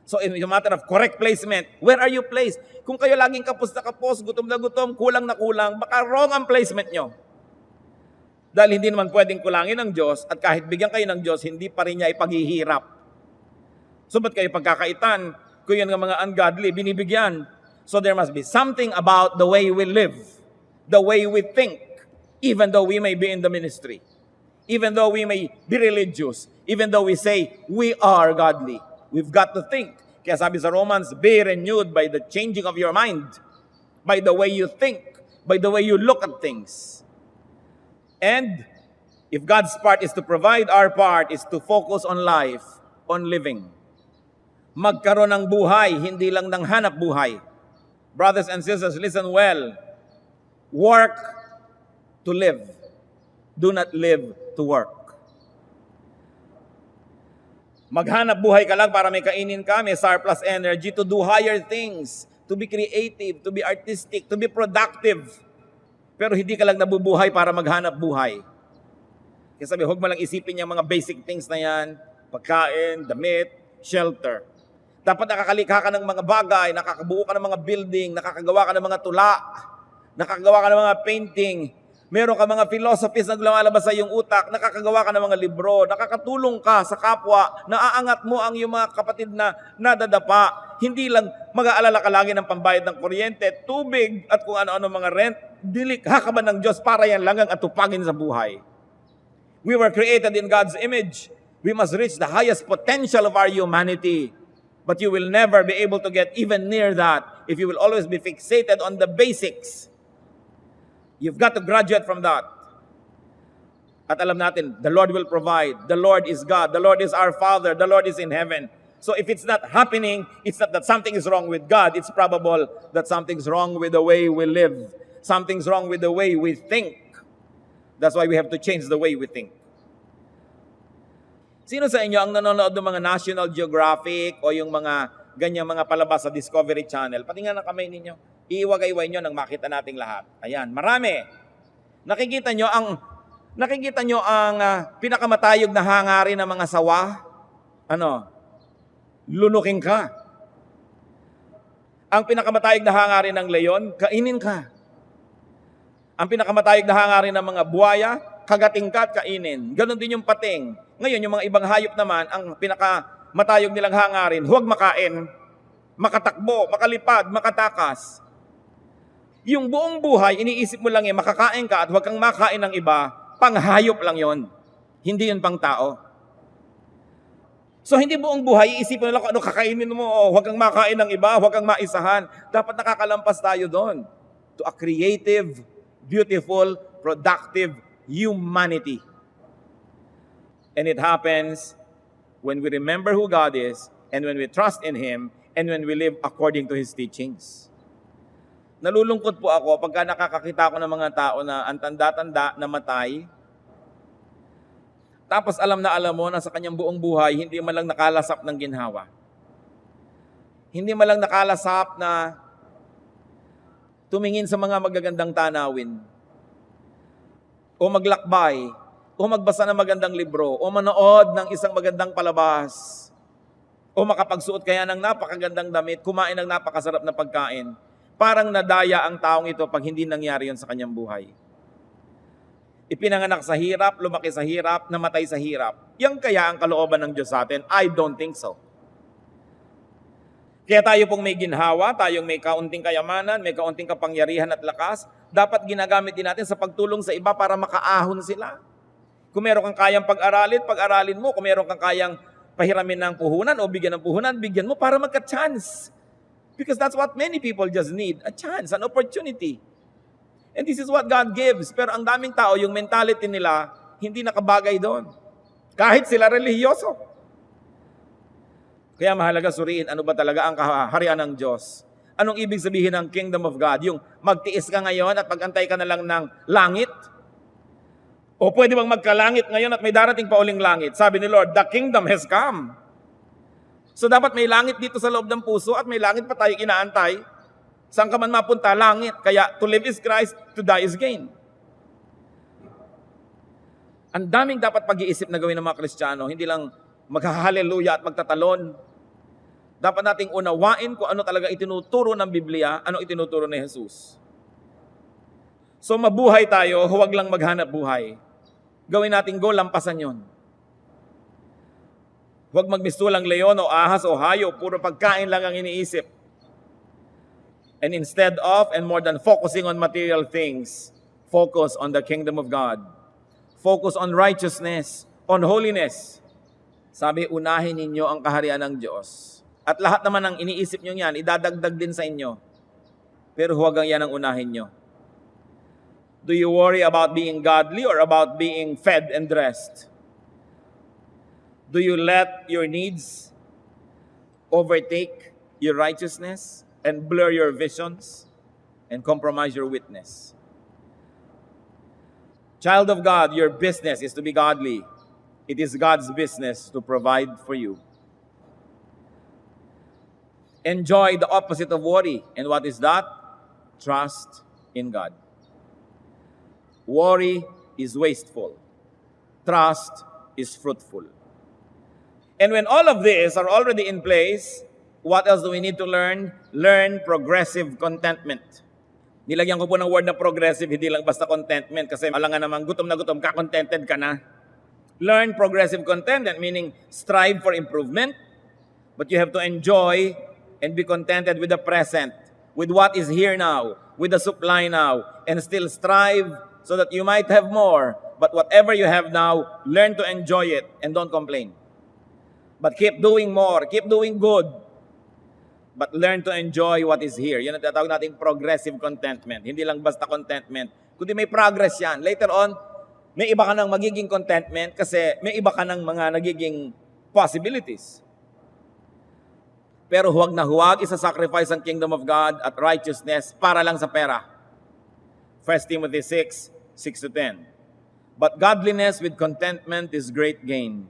B: So in a matter of correct placement, where are you placed? Kung kayo laging kapos na kapos, gutom na gutom, kulang na kulang, baka wrong ang placement nyo. Dahil hindi naman pwedeng kulangin ng Diyos at kahit bigyan kayo ng Diyos, hindi pa rin niya ipaghihirap. So ba't kayo pagkakaitan? Kung yan ng mga ungodly, binibigyan. So there must be something about the way we live, the way we think, even though we may be in the ministry, even though we may be religious, even though we say we are godly. We've got to think. Kaya sabi sa Romans, be renewed by the changing of your mind, by the way you think, by the way you look at things. And If God's part is to provide, our part is to focus on life, on living. Magkaroon ng buhay, hindi lang ng hanap buhay. Brothers and sisters, listen well. Work to live. Do not live to work. Maghanap buhay ka lang para may kainin ka, may surplus energy to do higher things, to be creative, to be artistic, to be productive. Pero hindi ka lang nabubuhay para maghanap buhay. Kaya sabi, huwag mo lang isipin yung mga basic things na yan, pagkain, damit, shelter. Dapat nakakalikha ka ng mga bagay, nakakabuo ka ng mga building, nakakagawa ka ng mga tula, nakakagawa ka ng mga painting, meron ka mga philosophies na lumalabas sa iyong utak, nakakagawa ka ng mga libro, nakakatulong ka sa kapwa, naaangat mo ang iyong mga kapatid na nadadapa. Hindi lang mag-aalala ka lagi ng pambayad ng kuryente, tubig, at kung ano-ano mga rent. Dilikha ka ba ng Diyos para yan lang ang atupagin sa buhay? We were created in God's image. We must reach the highest potential of our humanity. But you will never be able to get even near that if you will always be fixated on the basics. You've got to graduate from that. At alam natin, the Lord will provide. The Lord is God. The Lord is our Father. The Lord is in heaven. So if it's not happening, it's not that something is wrong with God. It's probable that something's wrong with the way we live. Something's wrong with the way we think. That's why we have to change the way we think. Sino sa inyo ang nanonood ng mga National Geographic o yung mga ganyang mga palabas sa Discovery Channel? Patingnan ang kamay ninyo. Iiwagay-iway nyo nang makita nating lahat. Ayan, marami. Nakikita nyo ang pinakamatayog na hangarin ng mga sawa? Ano? Lunukin ka. Ang pinakamatayog na hangarin ng leon, kainin ka. Ang pinakamatayog na hangarin ng mga buwaya, kagating ka at kainin. Ganon din yung pating. Ngayon, yung mga ibang hayop naman, ang pinakamatayog nilang hangarin, huwag makain, makatakbo, makalipad, makatakas. Yung buong buhay, iniisip mo lang makakain ka at huwag kang makain ng iba, panghayop lang yon. Hindi yun pang tao. So hindi buong buhay, iisipin mo lang kung ano kakainin mo, huwag kang makain ng iba, huwag kang maisahan. Dapat nakakalampas tayo doon to a creative, beautiful, productive humanity. And it happens when we remember who God is, and when we trust in Him, and when we live according to His teachings. Nalulungkot po ako pagka nakakakita ko ng mga tao na ang tanda-tanda, namatay, tapos alam mo na sa kanyang buong buhay, hindi man lang nakalasap ng ginhawa. Hindi man lang nakalasap na tumingin sa mga magagandang tanawin, o maglakbay, o magbasa ng magandang libro, o manood ng isang magandang palabas, o makapagsuot kaya ng napakagandang damit, kumain ng napakasarap na pagkain. Parang nadaya ang taong ito pag hindi nangyari yon sa kanyang buhay. Ipinanganak sa hirap, lumaki sa hirap, namatay sa hirap. Yan kaya ang kalooban ng Diyos sa atin? I don't think so. Kaya tayo pong may ginhawa, tayong may kaunting kayamanan, may kaunting kapangyarihan at lakas, dapat ginagamit din natin sa pagtulong sa iba para makaahon sila. Kung meron kang kayang pag-aralin mo. Kung meron kang kayang pahiramin ng puhunan o bigyan ng puhunan, bigyan mo para magka-chance. Because that's what many people just need, a chance, an opportunity. And this is what God gives. Pero ang daming tao, yung mentality nila, hindi nakabagay doon. Kahit sila relihiyoso. Kaya mahalaga suriin, ano ba talaga ang kaharian ng Diyos? Anong ibig sabihin ng kingdom of God? Yung magtiis ka ngayon at pag-antay ka na lang ng langit? O pwede bang magkalangit ngayon at may darating pa uling langit? Sabi ni Lord, the kingdom has come. So dapat may langit dito sa loob ng puso at may langit pa tayong inaantay. Saan ka man mapunta, langit. Kaya to live is Christ, to die is gain. Ang daming dapat pag-iisip na gawin ng mga Kristiyano, hindi lang maghahaleluya at magtatalon. Dapat nating unawain kung ano talaga itinuturo ng Biblia, ano itinuturo ni Jesus. So mabuhay tayo, huwag lang maghanap buhay. Gawin nating goal, lampasan yon. Huwag magmistulang leon o ahas o hayo, puro pagkain lang ang iniisip. And instead of, and more than focusing on material things, focus on the kingdom of God. Focus on righteousness, on holiness. Sabi, unahin ninyo ang kaharian ng Diyos. At lahat naman ang iniisip nyo yan, idadagdag din sa inyo. Pero huwag ang yan ang unahin nyo. Do you worry about being godly or about being fed and dressed? Do you let your needs overtake your righteousness and blur your visions and compromise your witness? Child of God, your business is to be godly. It is God's business to provide for you. Enjoy the opposite of worry. And what is that? Trust in God. Worry is wasteful. Trust is fruitful. And when all of these are already in place, what else do we need to learn? Learn progressive contentment. Nilagyan ko po ng word na progressive, hindi lang basta contentment kasi alangan naman gutom na gutom ka, contented ka na. Learn progressive contentment, meaning strive for improvement, but you have to enjoy and be contented with the present, with what is here now, with the supply now, and still strive so that you might have more. But whatever you have now, learn to enjoy it and don't complain. But keep doing more, keep doing good, but learn to enjoy what is here. Yan ang tatawag natin progressive contentment. Hindi lang basta contentment, kundi may progress yan. Later on, may iba ka ng magiging contentment kasi may iba ka ng mga nagiging possibilities. Pero huwag na huwag isa-sacrifice ang kingdom of God at righteousness para lang sa pera. 1 Timothy 6, 6-10. But godliness with contentment is great gain.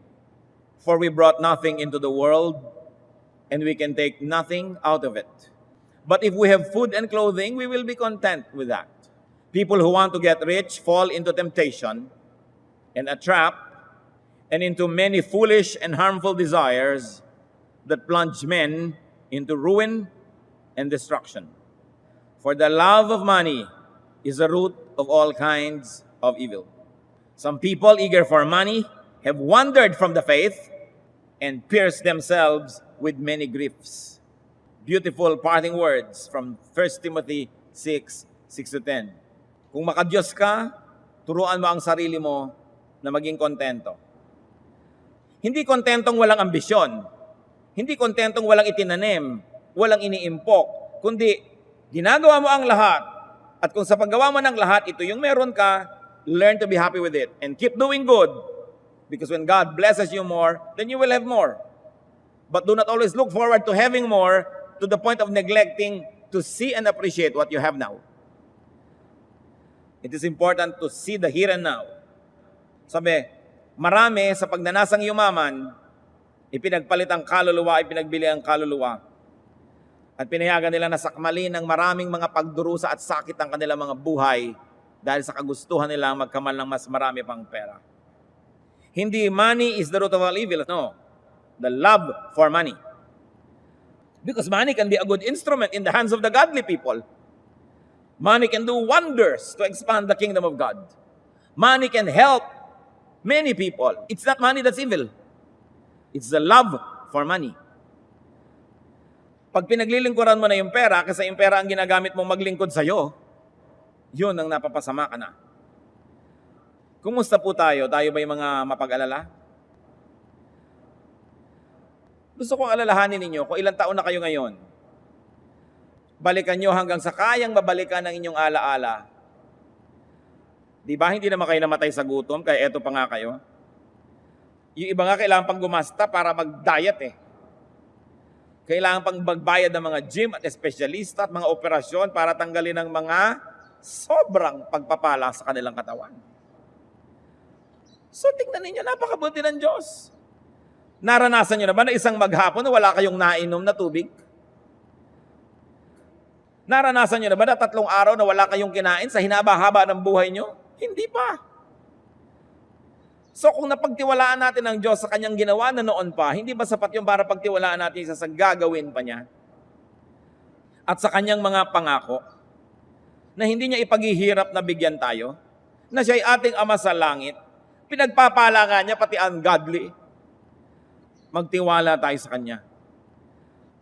B: For we brought nothing into the world, and we can take nothing out of it. But if we have food and clothing, we will be content with that. People who want to get rich fall into temptation and a trap and into many foolish and harmful desires that plunge men into ruin and destruction. For the love of money is the root of all kinds of evil. Some people eager for money have wandered from the faith and pierced themselves with many griefs. Beautiful parting words from 1 Timothy 6, 6-10. Kung makadiyos ka, turuan mo ang sarili mo na maging kontento. Hindi kontentong walang ambisyon. Hindi kontentong walang itinanim, walang iniimpok, kundi ginagawa mo ang lahat. At kung sa paggawa mo ng lahat, ito yung meron ka, learn to be happy with it and keep doing good. Because when God blesses you more, then you will have more. But do not always look forward to having more to the point of neglecting to see and appreciate what you have now. It is important to see the here and now. Sabi, marami sa pagnanasang yumaman, ipinagpalit ang kaluluwa, ipinagbili ang kaluluwa. At pinayagan nila na sakmalin ng maraming mga pagdurusa at sakit ang kanilang mga buhay dahil sa kagustuhan nila magkamal ng mas marami pang pera. Hindi money is the root of all evil. No. The love for money. Because money can be a good instrument in the hands of the godly people. Money can do wonders to expand the kingdom of God. Money can help many people. It's not money that's evil. It's the love for money. Pag pinaglilingkuran mo na yung pera, kasi yung pera ang ginagamit mong maglingkod sa'yo, yun ang napapasama ka na. Kumusta po tayo? Tayo ba yung mga mapag-alala? Gusto kong alalahanin ninyo kung ilang taon na kayo ngayon. Balikan nyo hanggang sa kayang mabalikan ng inyong alaala. Di ba hindi naman kayo namatay sa gutom, kaya eto pa nga kayo? Yung iba nga kailangan pang gumasta para mag-diet eh. Kailangan pang magbayad ng mga gym at espesyalista at mga operasyon para tanggalin ng mga sobrang pagpapala sa kanilang katawan. So tingnan ninyo, napakabuti ng Diyos. Naranasan nyo na ba na isang maghapon na wala kayong nainom na tubig? Naranasan nyo na ba na 3 araw na wala kayong kinain sa hinaba-haba ng buhay nyo? Hindi pa. So kung napagtiwalaan natin ang Diyos sa kanyang ginawa na noon pa, hindi ba sapat yung para pagtiwalaan natin sa gagawin pa niya? At sa kanyang mga pangako, na hindi niya ipaghihirap na bigyan tayo, na siya'y ating Ama sa langit, pinagpapala nga niya pati ungodly. Magtiwala tayo sa kanya.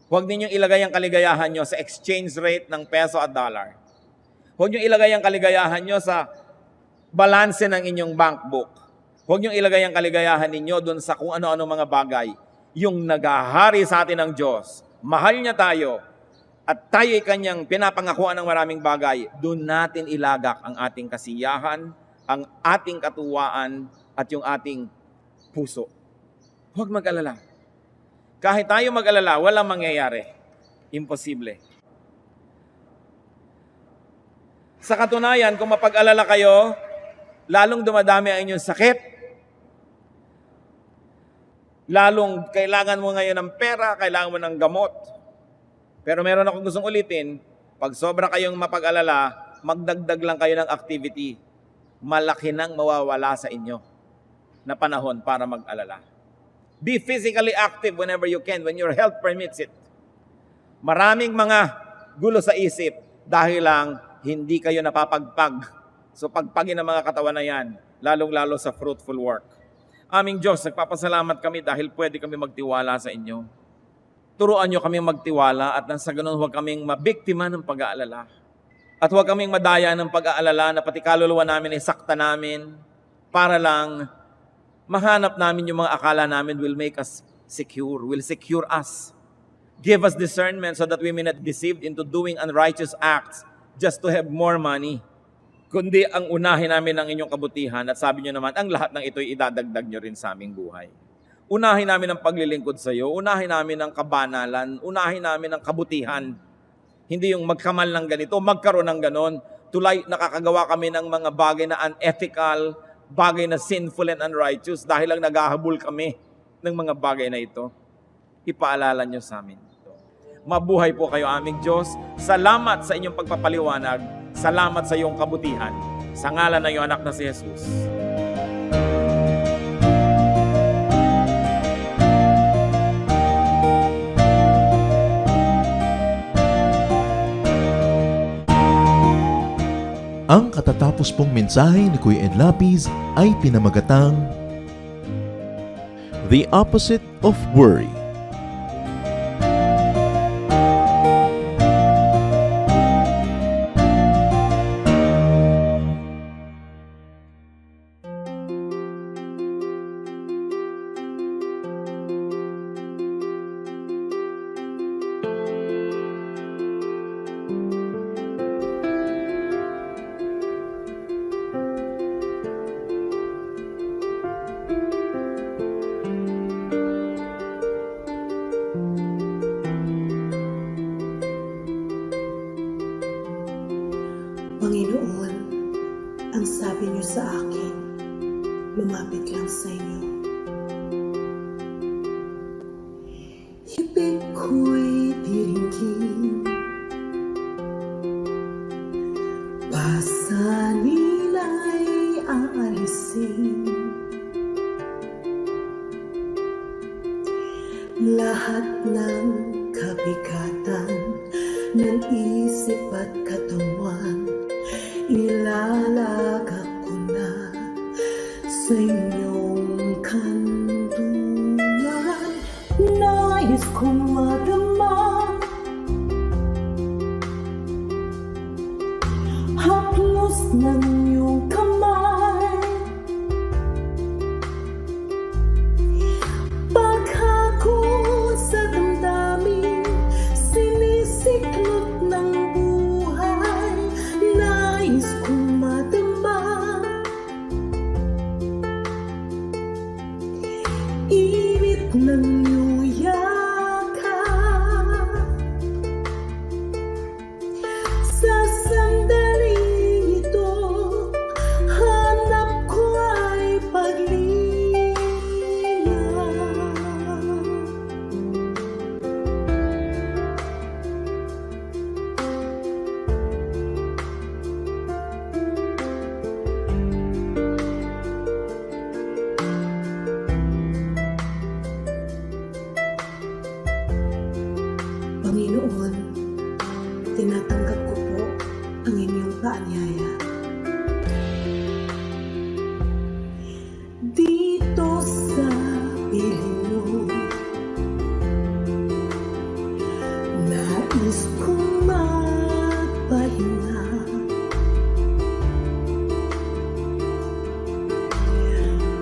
B: Huwag ninyong ilagay ang kaligayahan nyo sa exchange rate ng peso at dollar. Huwag niyong ilagay ang kaligayahan nyo sa balanse ng inyong bank book. Huwag niyong ilagay ang kaligayahan ninyo doon sa kung ano-ano mga bagay. Yung nagahari sa atin ng Diyos, mahal niya tayo, at tayo'y kanyang pinapangakuan ng maraming bagay, doon natin ilagak ang ating kasiyahan, ang ating katuwaan, at yung ating puso. Huwag mag-alala. Kahit tayo mag-alala, walang mangyayari. Imposible. Sa katunayan, kung mapag-alala kayo, lalong dumadami ang inyong sakit, lalong kailangan mo ngayon ng pera, kailangan mo ng gamot. Pero meron akong gustong ulitin, pag sobra kayong mapag-alala, magdagdag lang kayo ng activity. Malaki nang mawawala sa inyo na panahon para mag-alala. Be physically active whenever you can, when your health permits it. Maraming mga gulo sa isip dahil lang hindi kayo napapagpag. So pagpagin ang mga katawan na yan, lalong-lalo sa fruitful work. Aming Diyos, nagpapasalamat kami dahil pwede kami magtiwala sa inyo. Turuan nyo kami magtiwala at nang sa ganun huwag kaming mabiktima ng pag-aalala. At huwag kaming madaya ng pag-aalala na pati kaluluwa namin ay sakta namin para lang mahanap namin yung mga akala namin will make us secure, will secure us. Give us discernment so that we may not deceived into doing unrighteous acts just to have more money. Kundi ang unahin namin ang inyong kabutihan at sabi nyo naman, ang lahat ng ito'y idadagdag nyo rin sa aming buhay. Unahin namin ang paglilingkod sa iyo, unahin namin ang kabanalan, unahin namin ang kabutihan. Hindi yung magkamal ng ganito, magkaroon ng ganon. Tulay, nakakagawa kami ng mga bagay na unethical, bagay na sinful and unrighteous dahil lang naghahabol kami ng mga bagay na ito. Ipaalala nyo sa amin ito. Mabuhay po kayo aming Diyos. Salamat sa inyong pagpapaliwanag. Salamat sa iyong kabutihan. Sa ngalan ng iyong anak na si Jesus.
A: Ang katatapos pong mensahe ni Kuya Ed Lapiz ay pinamagatang The Opposite of Worry.
C: Panginoon, ang sabi niyo sa akin, lumapit lang sa inyo. Ibig ko'y diringgin, pasanin ay aalisin. Lahat ng kabigatan ng isip at katawan, ilalagak ko na sa inyong kanlungan. Nais kong madama haplos ng iyong kamay, paghako sa damdamin, sinisiklot ng buhay. Nais kong madama init ng iyong yakap. Sa sandaling ito, hanap ko ay paglilingap. Panginoon, tinatanggap ko po ang inyong paanyaya. Dito sa piling mo, nais kong magpahinga.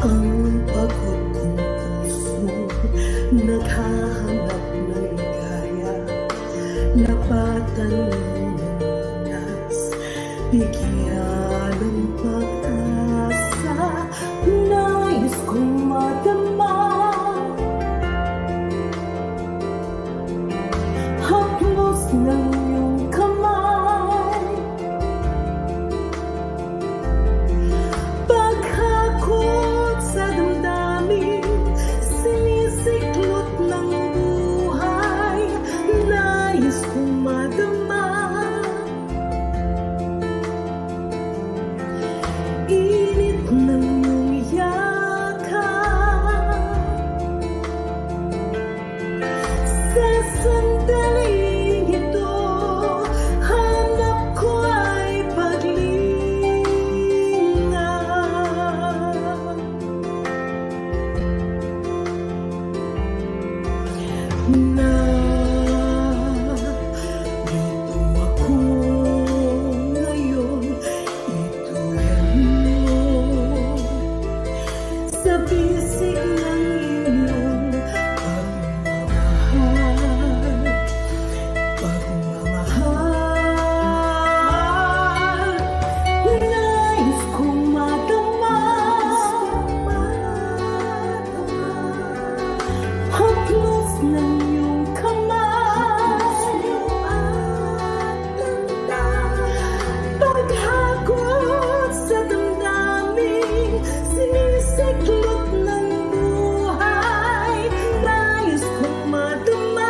C: Ang pagod kong puso naghahanap ng ligaya, lapat Bigyan ng pag-asa, nais kong madama. Haplos ng iyong kamay, paghakot sa damdamin, sinisiklot ng buhay, nais kong madama. Init ng iyong yakap, sa sandaling ito, hanap ko ay paglinga. Narito ako ngayon, itulad mo, sa bisig ng iyong pagmamahal. Nais kong madama, haplos ng iyong kamay, paghakot sa damdamin, sinisiklot ng buhay, nais kong madama.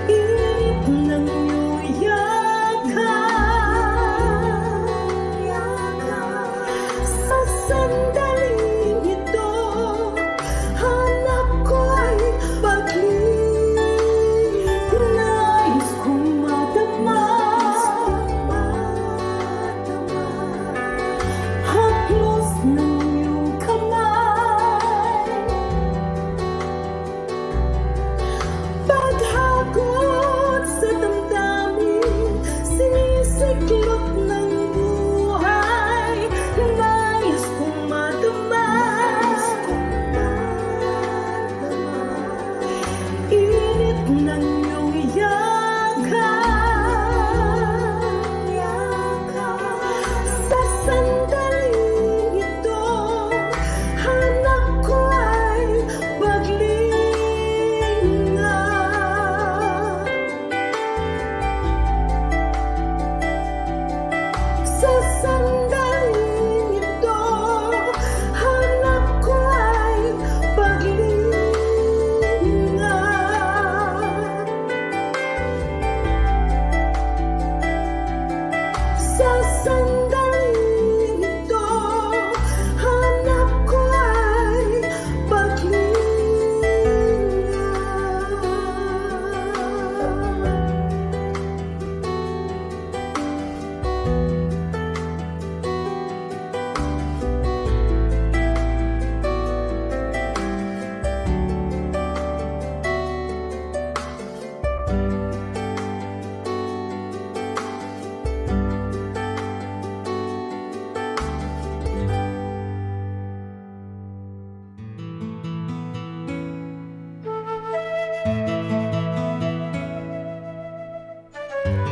C: Init ng iyong yakap, sa sandaling ito, hanap ko ay paglinga. Nais kong madama, haplos ng iyong kamay, paghakot sa damdamin, sinisiklot ng buhay, nais kong madama. Init ng iyong yakap, sa sandaling ito, hanap ko ay paglinga. Sa sandaling ito, hanap ko ay paglinga. Sa sandaling ito, hanap ko ay paglinga.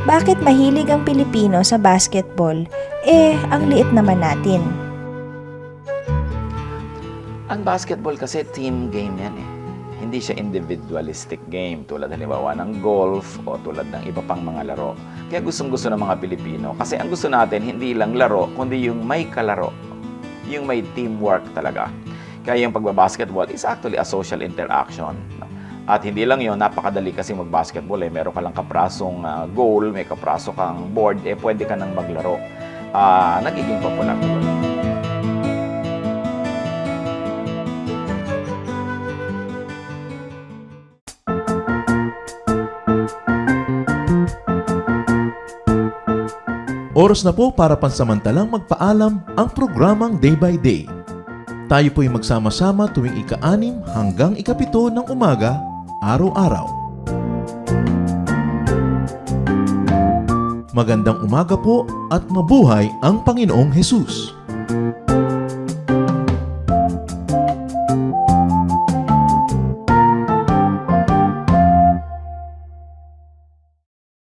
D: Bakit mahilig ang Pilipino sa basketball? Ang liit naman natin.
E: Ang basketball kasi team game yan eh. Hindi siya individualistic game tulad halimbawa ng golf o tulad ng iba pang mga laro. Kaya gustong-gusto ng mga Pilipino kasi ang gusto natin hindi lang laro kundi yung may kalaro, yung may teamwork talaga. Kaya yung pagbabasketball is actually a social interaction. At hindi lang yun, napakadali kasi mag-basketball eh. Meron ka lang kaprasong goal, may kapraso kang board, pwede ka nang maglaro. Nagiging popular yun.
A: Oras na po para pansamantalang magpaalam ang programang Day by Day. Tayo po'y magsama-sama tuwing ika-6 hanggang ika-7 ng umaga, araw-araw. Magandang umaga po at mabuhay ang Panginoong Hesus!